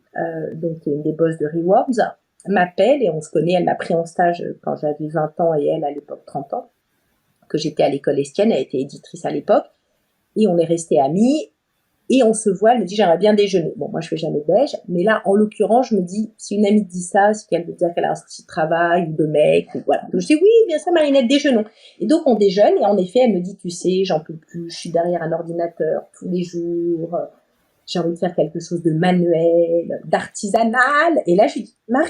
donc une des boss de Rewards, m'appelle et on se connaît. Elle m'a pris en stage quand j'avais 20 ans et elle, à l'époque, 30 ans, que j'étais à l'école Estienne. Elle était éditrice à l'époque. Et on est restés amis. Et on se voit, elle me dit, j'aimerais bien déjeuner. Bon, moi, je fais jamais de déj. Mais là, en l'occurrence, je me dis, si une amie dit ça, c'est qu'elle veut dire qu'elle a un souci de travail ou de mec. Ou voilà. Donc, je dis, oui, bien sûr, Marinette, déjeunons. Et donc, on déjeune. Et en effet, elle me dit, tu sais, j'en peux plus. Je suis derrière un ordinateur tous les jours. J'ai envie de faire quelque chose de manuel, d'artisanal. Et là, je lui dis, Marie,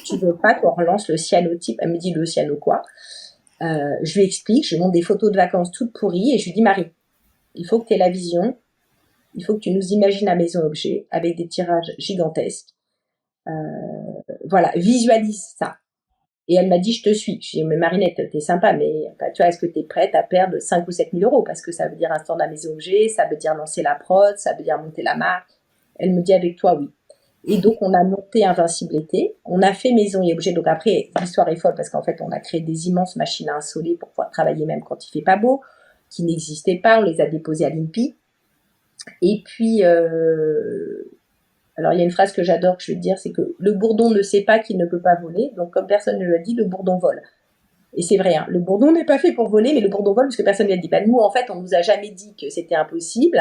tu veux pas qu'on relance le cyanotype? Elle me dit, le cyano quoi? Je lui explique, je lui montre des photos de vacances toutes pourries et je lui dis, Marie, il faut que tu aies la vision. il faut que tu nous imagines la maison objet avec des tirages gigantesques. Voilà, visualise ça. Et elle m'a dit, je te suis. Je dis, mais Marinette, t'es sympa, mais tu vois, est-ce que t'es prête à perdre 5 ou 7 000 euros? Parce que ça veut dire un stand à maison objet, ça veut dire lancer la prod, ça veut dire monter la marque. Elle me dit, avec toi, oui. Et donc, on a monté Invincible été. On a fait maison et objet. Donc après, l'histoire est folle parce qu'en fait, on a créé des immenses machines à insoler pour pouvoir travailler même quand il fait pas beau, qui n'existaient pas. On les a déposées à l'INPI. Et puis, alors, il y a une phrase que j'adore, que je vais te dire, c'est que le bourdon ne sait pas qu'il ne peut pas voler. Donc, comme personne ne l'a dit, le bourdon vole. Et c'est vrai, hein, le bourdon n'est pas fait pour voler, mais le bourdon vole parce que personne ne l'a dit. Ben, nous, en fait, on nous a jamais dit que c'était impossible.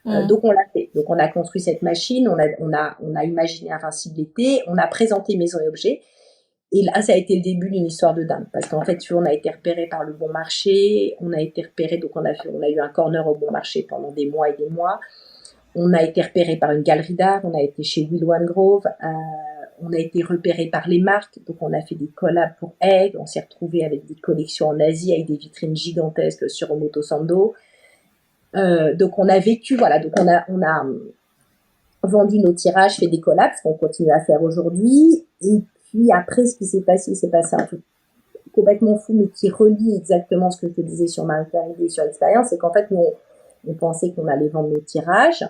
Donc, on l'a fait. Donc, on a construit cette machine, on a imaginé Invincible été, on a présenté Maison et Objets. Et là, ça a été le début d'une histoire de dingue. Parce qu'en fait, tu vois, on a été repéré par le Bon Marché, on a été repéré, donc on a eu un corner au Bon Marché pendant des mois et des mois. On a été repéré par une galerie d'art, on a été chez Willow Grove, on a été repéré par les marques, donc on a fait des collabs pour Egg, on s'est retrouvé avec des collections en Asie, avec des vitrines gigantesques sur Omotesando. Donc on a vécu, voilà, donc on a vendu nos tirages, fait des collabs, ce qu'on continue à faire aujourd'hui. Et puis après, ce qui s'est passé un truc complètement fou, mais qui relie exactement ce que je te disais sur Marie-Claire et sur l'expérience, c'est qu'en fait, nous, on pensait qu'on allait vendre nos tirages.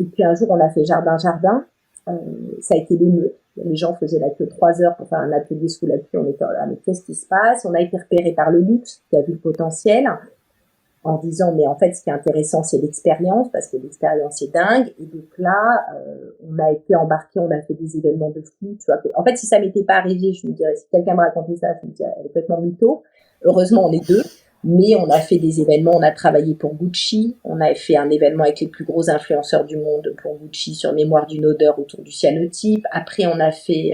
Et puis un jour, on a fait jardin. Ça a été l'émeute. Les gens faisaient la queue 3 heures pour faire un atelier sous la pluie. On était là, mais qu'est-ce qui se passe? On a été repéré par le luxe, qui a vu le potentiel, en disant, mais en fait, ce qui est intéressant, c'est l'expérience, parce que l'expérience est dingue. Et donc là, on a été embarqués, on a fait des événements de fou. Tu vois, en fait, si ça m'était pas arrivé, je me dirais, si quelqu'un me racontait ça, je me dirais, elle est complètement mytho. Heureusement, on est deux. Mais on a fait des événements, on a travaillé pour Gucci, on a fait un événement avec les plus gros influenceurs du monde pour Gucci sur Mémoire d'une odeur autour du cyanotype. Après, on a fait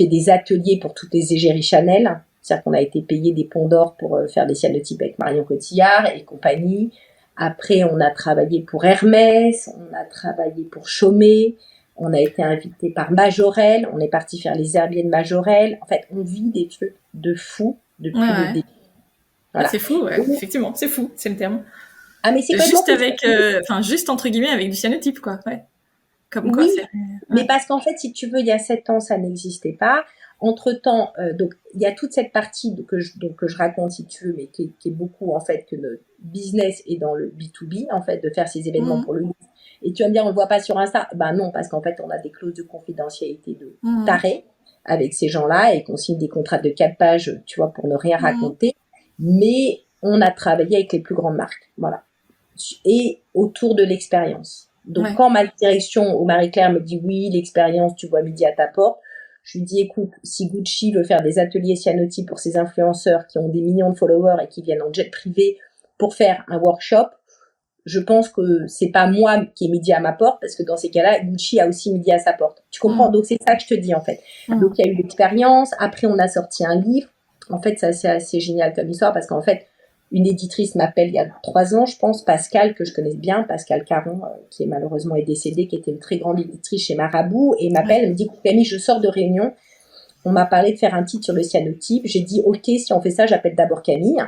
des ateliers pour toutes les égéries Chanel. C'est-à-dire qu'on a été payé des ponts d'or pour faire des cyanotypes avec Marion Cotillard et compagnie. Après, on a travaillé pour Hermès, on a travaillé pour Chaumet, on a été invité par Majorel, on est parti faire les herbiers de Majorel. En fait, on vit des trucs de fou depuis le début. Voilà. C'est fou, ouais. Effectivement, c'est fou, c'est le terme. Ah, mais c'est juste avec, juste entre guillemets avec du cyanotype, quoi. Ouais. Comme quoi, oui, mais parce qu'en fait, si tu veux, il y a 7 ans, ça n'existait pas. Entre-temps, donc il y a toute cette partie que je raconte, si tu veux, mais qui est beaucoup en fait que notre business est dans le B2B, en fait, de faire ces événements pour le luxe. Et tu vas me dire, on le voit pas sur Insta. Ben non, parce qu'en fait, on a des clauses de confidentialité de taré avec ces gens-là et qu'on signe des contrats de 4 pages, tu vois, pour ne rien raconter. Mais on a travaillé avec les plus grandes marques, voilà. Et autour de l'expérience. Donc, quand ma direction ou Marie-Claire me dit oui, l'expérience, tu vois midi à ta porte, je lui dis, écoute, si Gucci veut faire des ateliers cyanotypes pour ses influenceurs qui ont des millions de followers et qui viennent en jet privé pour faire un workshop, je pense que c'est pas moi qui ai midi à ma porte, parce que dans ces cas-là, Gucci a aussi midi à sa porte. Tu comprends? Donc, c'est ça que je te dis, en fait. Donc, il y a eu l'expérience. Après, on a sorti un livre. En fait, ça, c'est assez génial comme histoire, parce qu'en fait, une éditrice m'appelle il y a 3 ans, je pense, Pascal, que je connais bien, Pascal Caron, qui est malheureusement décédée, qui était une très grande éditrice chez Marabout, et m'appelle, elle me dit, Camille, je sors de réunion, on m'a parlé de faire un titre sur le cyanotype, j'ai dit, ok, si on fait ça, j'appelle d'abord Camille,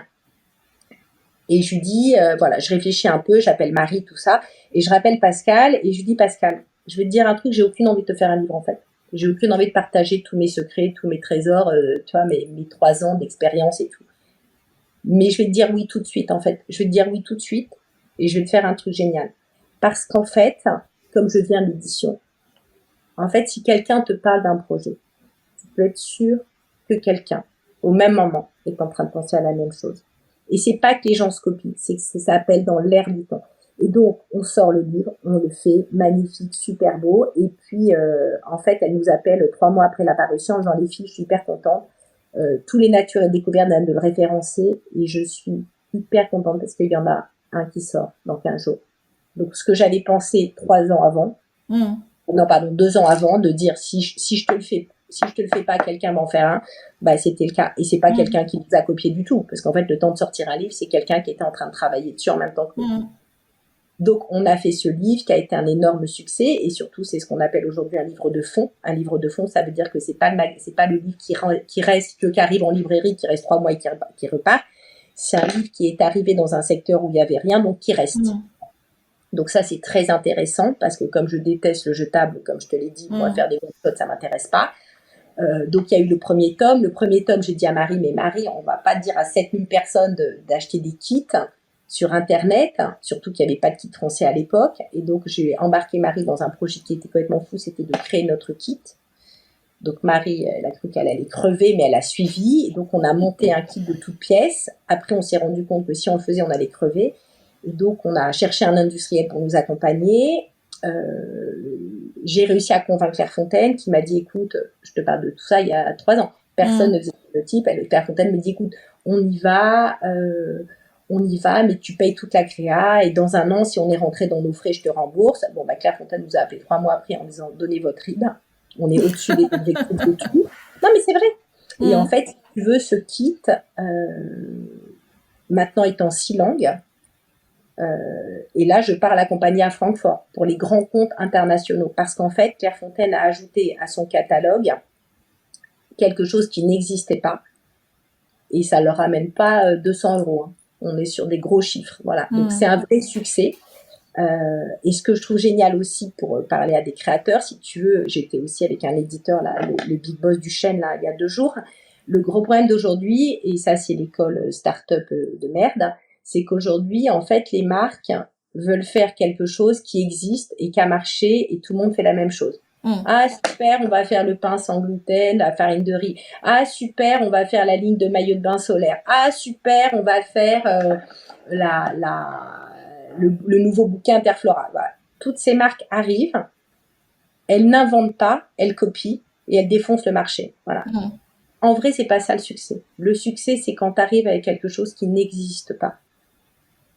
et je lui dis, voilà, je réfléchis un peu, j'appelle Marie, tout ça, et je rappelle Pascal, et je lui dis, Pascal, je vais te dire un truc, j'ai aucune envie de te faire un livre, en fait. J'ai aucune envie de partager tous mes secrets, tous mes trésors, tu vois, mes 3 ans d'expérience et tout. Mais je vais te dire oui tout de suite, en fait. Je vais te dire oui tout de suite et je vais te faire un truc génial. Parce qu'en fait, comme je viens de l'édition, en fait, si quelqu'un te parle d'un projet, tu peux être sûr que quelqu'un, au même moment, est en train de penser à la même chose. Et c'est pas que les gens se copient, c'est que ça s'appelle dans l'air du temps. Et donc, on sort le livre, on le fait, magnifique, super beau. Et puis, en fait, elle nous appelle 3 mois après la parution en disant, les filles, je suis hyper contente. Tous les natures et découvertes viennent de le référencer et je suis hyper contente parce qu'il y en a un qui sort dans 15 jours. Donc, ce que j'avais pensé 3 ans avant, 2 ans avant, de dire si je te le fais pas, quelqu'un va en faire un, bah, c'était le cas. Et c'est pas quelqu'un qui nous a copié du tout. Parce qu'en fait, le temps de sortir un livre, c'est quelqu'un qui était en train de travailler dessus en même temps que nous. Donc, on a fait ce livre qui a été un énorme succès et surtout, c'est ce qu'on appelle aujourd'hui un livre de fond. Un livre de fond, ça veut dire que c'est pas le livre qui reste, qui arrive en librairie, qui reste 3 mois et qui repart. C'est un livre qui est arrivé dans un secteur où il y avait rien, donc qui reste. Donc ça, c'est très intéressant parce que comme je déteste le jetable, comme je te l'ai dit, moi, faire des one-shots, ça m'intéresse pas. Donc il y a eu le premier tome. Le premier tome, j'ai dit à Marie, mais Marie, on va pas dire à 7000 personnes d'acheter des kits sur Internet, surtout qu'il n'y avait pas de kit français à l'époque. Et donc j'ai embarqué Marie dans un projet qui était complètement fou, c'était de créer notre kit. Donc Marie, elle a cru qu'elle allait crever, mais elle a suivi. Et donc on a monté un kit de toutes pièces. Après, on s'est rendu compte que si on le faisait, on allait crever. Et donc on a cherché un industriel pour nous accompagner. J'ai réussi à convaincre Claire Fontaine qui m'a dit écoute, je te parle de tout ça il y a 3 ans, personne ne faisait le type. Claire Fontaine me dit écoute, on y va, mais tu payes toute la créa et dans 1 an, si on est rentré dans nos frais, je te rembourse. Bon, Claire Fontaine nous a appelé 3 mois après en disant donnez votre RIB, on est au-dessus des objectifs de tout. Non mais c'est vrai. Et en fait, si tu veux, ce kit maintenant est en 6 langues. Et là, je pars l'accompagner à Francfort pour les grands comptes internationaux parce qu'en fait, Claire Fontaine a ajouté à son catalogue quelque chose qui n'existait pas et ça leur ramène pas 200 €. Hein. On est sur des gros chiffres, voilà. Donc c'est un vrai succès. Et ce que je trouve génial aussi pour parler à des créateurs, si tu veux, j'étais aussi avec un éditeur là, le big boss du chêne là, il y a 2 jours. Le gros problème d'aujourd'hui, et ça c'est l'école start-up de merde, c'est qu'aujourd'hui, en fait, les marques veulent faire quelque chose qui existe et qui a marché et tout le monde fait la même chose. Ah, super, on va faire le pain sans gluten, la farine de riz. Ah, super, on va faire la ligne de maillot de bain solaire. Ah, super, on va faire le nouveau bouquin Interflora. Voilà. Toutes ces marques arrivent, elles n'inventent pas, elles copient et elles défoncent le marché. Voilà. En vrai, c'est pas ça le succès. Le succès, c'est quand tu arrives avec quelque chose qui n'existe pas.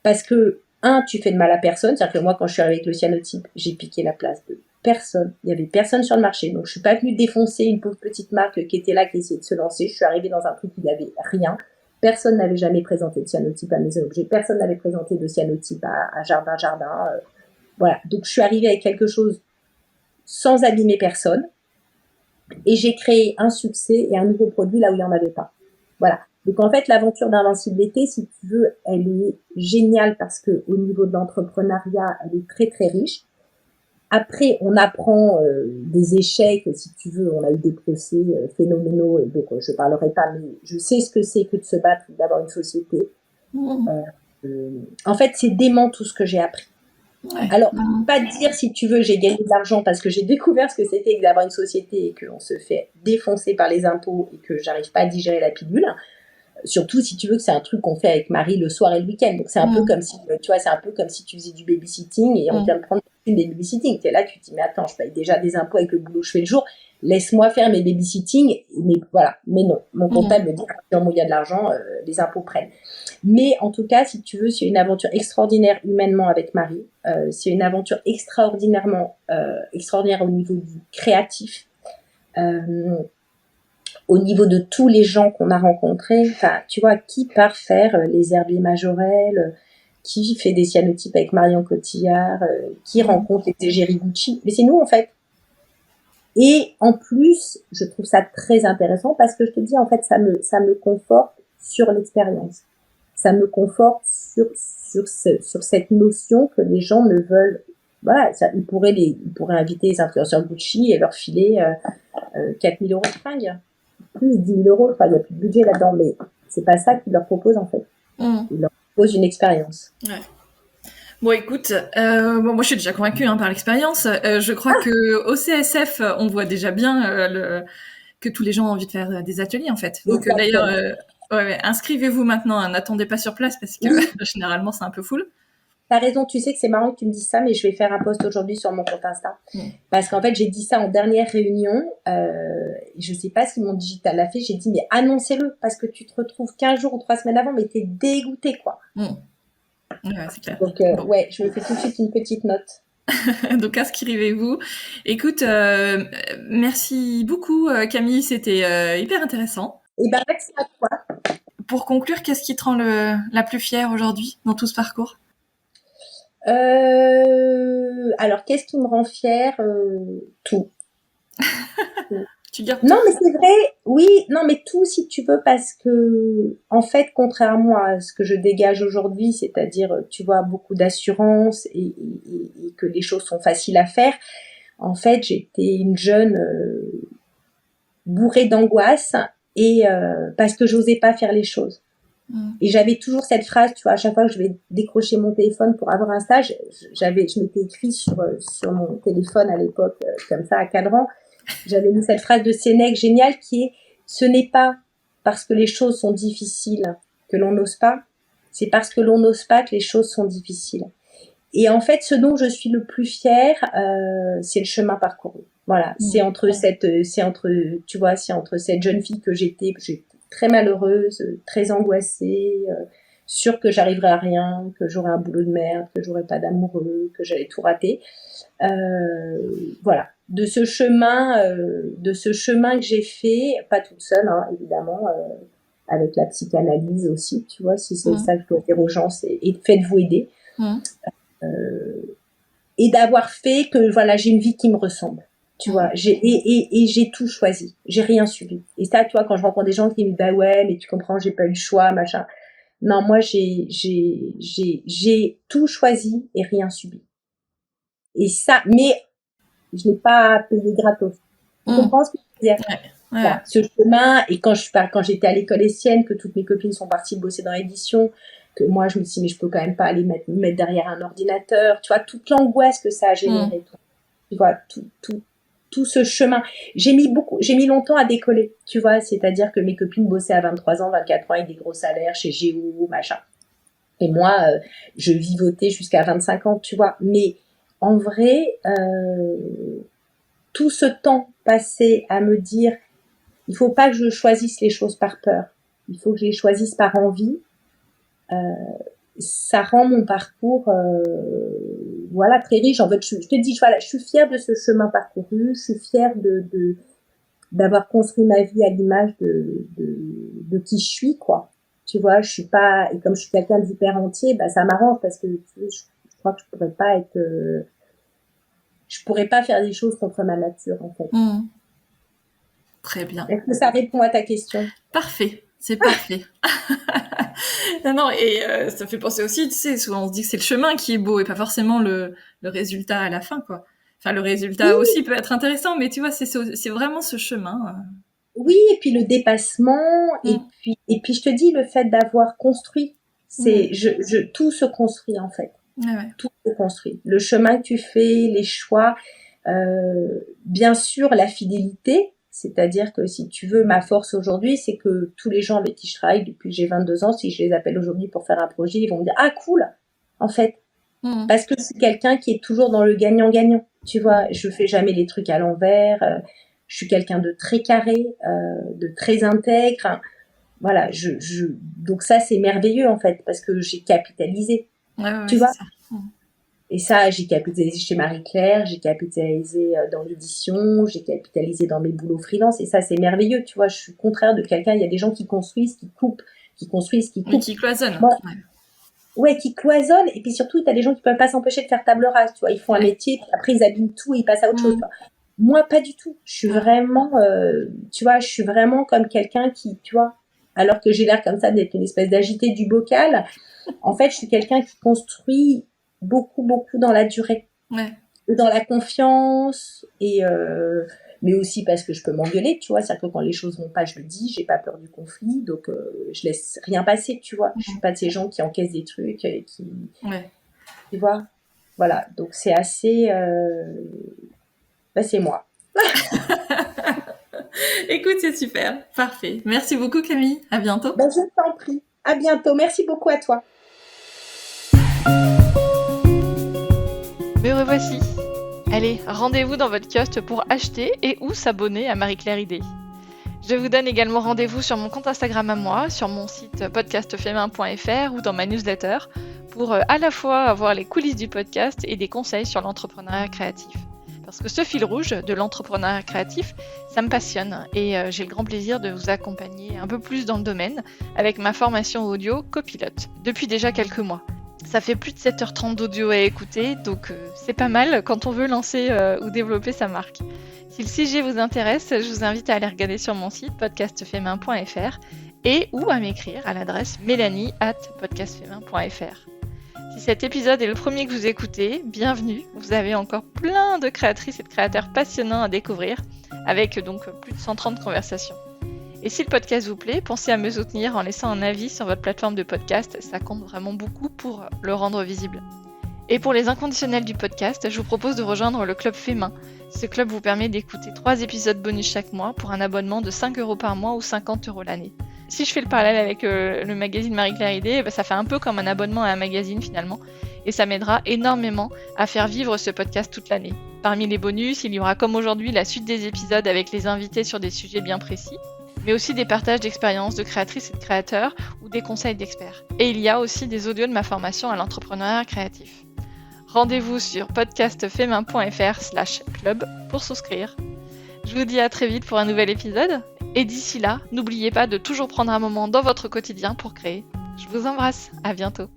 Parce que, tu fais de mal à personne. C'est-à-dire que moi, quand je suis arrivée avec le cyanotype, j'ai piqué la place de personne. Il y avait personne sur le marché. Donc, je suis pas venue défoncer une pauvre petite marque qui était là, qui essayait de se lancer. Je suis arrivée dans un truc où il n'y avait rien. Personne n'avait jamais présenté de cyanotype à Maison Objet. Personne n'avait présenté de cyanotype à Jardin. Voilà. Donc, je suis arrivée avec quelque chose sans abîmer personne. Et j'ai créé un succès et un nouveau produit là où il n'y en avait pas. Voilà. Donc en fait, l'aventure d'Invincibilité, si tu veux, elle est géniale parce que au niveau de l'entrepreneuriat, elle est très très riche. Après, on apprend des échecs, si tu veux, on a eu des procès phénoménaux, et donc je parlerai pas, mais je sais ce que c'est que de se battre, d'avoir une société. En fait, c'est dément tout ce que j'ai appris. Ouais. Alors, pas dire, si tu veux, j'ai gagné de l'argent parce que j'ai découvert ce que c'était que d'avoir une société et qu'on se fait défoncer par les impôts et que j'arrive pas à digérer la pilule. Surtout si tu veux que c'est un truc qu'on fait avec Marie le soir et le week-end. Donc c'est un peu comme si, tu vois, c'est un peu comme si tu faisais du babysitting et on vient de prendre une des babysitting. T'es là, tu te dis, mais attends, je paye déjà des impôts avec le boulot que je fais le jour. Laisse-moi faire mes babysitting. Mais voilà. Mais non. Mon comptable me dit, il y a de l'argent, les impôts prennent. Mais en tout cas, si tu veux, c'est une aventure extraordinaire humainement avec Marie. C'est une aventure extraordinaire au niveau du créatif. Au niveau de tous les gens qu'on a rencontrés, enfin, tu vois, qui part faire les herbiers Majorel, qui fait des cyanotypes avec Marion Cotillard, qui rencontre les égéries Gucci, mais c'est nous en fait. Et en plus, je trouve ça très intéressant parce que je te dis, en fait, ça me conforte sur l'expérience. Ça me conforte sur cette notion que les gens ne veulent. Voilà, ils pourraient inviter les influenceurs Gucci et leur filer 4 000 € de fringues. Plus 10 000 €, enfin, il n'y a plus de budget là-dedans, mais c'est pas ça qu'ils leur proposent en fait. Ils leur proposent une expérience. Ouais. Bon, écoute, moi je suis déjà convaincue par l'expérience. Je crois que au CSF, on voit déjà bien que tous les gens ont envie de faire des ateliers en fait. Donc d'ailleurs, inscrivez-vous maintenant, n'attendez pas sur place parce que généralement c'est un peu full. T'as raison, tu sais que c'est marrant que tu me dises ça, mais je vais faire un post aujourd'hui sur mon compte Insta. Parce qu'en fait, j'ai dit ça en dernière réunion. Je sais pas si mon digital l'a fait. J'ai dit, mais annoncez-le, parce que tu te retrouves 15 jours ou 3 semaines avant, mais t'es dégoûté, quoi. Ouais, c'est clair. Donc, je me fais tout de suite une petite note. Donc, inscrivez-vous. Écoute, merci beaucoup, Camille. C'était hyper intéressant. Eh ben, merci à toi. Pour conclure, qu'est-ce qui te rend la plus fière aujourd'hui dans tout ce parcours ? Alors, qu'est-ce qui me rend fière ? Tout. Tu gardes Non, tout. mais c'est vrai, oui, non, mais tout si tu veux, parce que, en fait, contrairement à ce que je dégage aujourd'hui, c'est-à-dire, tu vois, beaucoup d'assurance et que les choses sont faciles à faire, en fait, j'étais une jeune bourrée d'angoisse et parce que j'osais pas faire les choses. Et j'avais toujours cette phrase, tu vois, à chaque fois que je vais décrocher mon téléphone pour avoir un stage, je m'étais écrit sur mon téléphone à l'époque, comme ça, à cadran, j'avais mis cette phrase de Sénèque géniale qui est « Ce n'est pas parce que les choses sont difficiles que l'on n'ose pas, c'est parce que l'on n'ose pas que les choses sont difficiles. » Et en fait, ce dont je suis le plus fière, c'est le chemin parcouru. Voilà, c'est entre cette jeune fille que j'étais très malheureuse, très angoissée, sûre que j'arriverais à rien, que j'aurais un boulot de merde, que j'aurais pas d'amoureux, que j'allais tout rater. Voilà, de ce chemin que j'ai fait, pas toute seule, hein, évidemment, avec la psychanalyse aussi, tu vois, si c'est ça que je dois dire aux gens, c'est faites-vous aider. Et d'avoir fait que voilà, j'ai une vie qui me ressemble. Tu vois, j'ai tout choisi, j'ai rien subi. Et ça, toi, quand je rencontre des gens qui me disent bah ouais, mais tu comprends, j'ai pas eu le choix, machin. Non, moi j'ai tout choisi et rien subi. Et ça, mais je n'ai pas payé gratos. Tu comprends ce que je veux dire? Voilà, ce chemin, et quand j'étais à l'école Estienne, que toutes mes copines sont parties bosser dans l'édition, que moi je me suis dit mais je peux quand même pas aller me mettre derrière un ordinateur, tu vois, toute l'angoisse que ça a généré, tu vois, tout ce chemin. J'ai mis longtemps à décoller, tu vois, c'est-à-dire que mes copines bossaient à 23 ans, 24 ans avec des gros salaires chez Géo, machin. Et moi, je vivotais jusqu'à 25 ans, tu vois. Mais en vrai, tout ce temps passé à me dire, il faut pas que je choisisse les choses par peur. Il faut que je les choisisse par envie. Ça rend mon parcours voilà, très riche. En fait, je te dis, voilà, je suis fière de ce chemin parcouru, je suis fière d'avoir construit ma vie à l'image de qui je suis, quoi. Tu vois, je suis pas, et comme je suis quelqu'un d'hyper entier, bah ça m'arrange parce que je crois que je pourrais pas faire des choses contre ma nature, en fait. Très bien. Est-ce que ça répond à ta question? Parfait, c'est parfait. Non, et ça fait penser aussi, tu sais, souvent on se dit que c'est le chemin qui est beau et pas forcément le résultat à la fin, quoi. Enfin, le résultat aussi peut être intéressant, mais tu vois, c'est vraiment ce chemin. Oui, et puis le dépassement, et puis je te dis, le fait d'avoir construit, tout se construit, en fait. Tout se construit. Le chemin que tu fais, les choix, bien sûr, la fidélité. C'est-à-dire que si tu veux, ma force aujourd'hui, c'est que tous les gens avec qui je travaille depuis que j'ai 22 ans, si je les appelle aujourd'hui pour faire un projet, ils vont me dire « Ah, cool !» en fait. Parce que c'est quelqu'un qui est toujours dans le gagnant-gagnant. Tu vois, je fais jamais les trucs à l'envers. Je suis quelqu'un de très carré, de très intègre. Voilà, donc ça, c'est merveilleux, en fait, parce que j'ai capitalisé. Tu vois ? Et ça, j'ai capitalisé chez Marie-Claire, j'ai capitalisé dans l'édition, j'ai capitalisé dans mes boulots freelance. Et ça, c'est merveilleux, tu vois. Je suis contraire de quelqu'un. Il y a des gens qui construisent, qui coupent, qui construisent, qui coupent. Mais qui cloisonnent. Ouais, qui cloisonnent. Et puis surtout, t'as des gens qui peuvent pas s'empêcher de faire table rase, tu vois. Ils font un métier, puis après ils abîment tout et ils passent à autre chose. Tu vois. Moi, pas du tout. Je suis vraiment, tu vois, je suis vraiment comme quelqu'un qui, tu vois, alors que j'ai l'air comme ça d'être une espèce d'agité du bocal. En fait, je suis quelqu'un qui construit beaucoup dans la durée, dans la confiance, et mais aussi parce que je peux m'engueuler, tu vois, c'est-à-dire que quand les choses vont pas, je le dis, j'ai pas peur du conflit, donc je laisse rien passer, tu vois. Je suis pas de ces gens qui encaissent des trucs et qui, tu vois, voilà. Donc c'est assez, c'est moi. Écoute, c'est super, parfait. Merci beaucoup Camille, à bientôt. Je t'en prie, à bientôt. Merci beaucoup à toi. Me revoici. Allez, rendez-vous dans votre kiosque pour acheter et ou s'abonner à Marie-Claire Idée. Je vous donne également rendez-vous sur mon compte Instagram à moi, sur mon site podcastfemin.fr ou dans ma newsletter pour à la fois avoir les coulisses du podcast et des conseils sur l'entrepreneuriat créatif. Parce que ce fil rouge de l'entrepreneuriat créatif, ça me passionne et j'ai le grand plaisir de vous accompagner un peu plus dans le domaine avec ma formation audio copilote depuis déjà quelques mois. Ça fait plus de 7h30 d'audio à écouter, donc c'est pas mal quand on veut lancer ou développer sa marque. Si le sujet vous intéresse, je vous invite à aller regarder sur mon site podcastfemain.fr et ou à m'écrire à l'adresse melanie@podcastfemain.fr. Si cet épisode est le premier que vous écoutez, bienvenue. Vous avez encore plein de créatrices et de créateurs passionnants à découvrir, avec donc plus de 130 conversations. Et si le podcast vous plaît, pensez à me soutenir en laissant un avis sur votre plateforme de podcast, ça compte vraiment beaucoup pour le rendre visible. Et pour les inconditionnels du podcast, je vous propose de rejoindre le club Fémin. Ce club vous permet d'écouter 3 épisodes bonus chaque mois pour un abonnement de 5 € par mois ou 50 € l'année. Si je fais le parallèle avec le magazine Marie-Claire Idée, ça fait un peu comme un abonnement à un magazine finalement, et ça m'aidera énormément à faire vivre ce podcast toute l'année. Parmi les bonus, il y aura comme aujourd'hui la suite des épisodes avec les invités sur des sujets bien précis, mais aussi des partages d'expériences de créatrices et de créateurs ou des conseils d'experts. Et il y a aussi des audios de ma formation à l'entrepreneuriat créatif. Rendez-vous sur podcastfemain.fr/club pour souscrire. Je vous dis à très vite pour un nouvel épisode. Et d'ici là, n'oubliez pas de toujours prendre un moment dans votre quotidien pour créer. Je vous embrasse, à bientôt.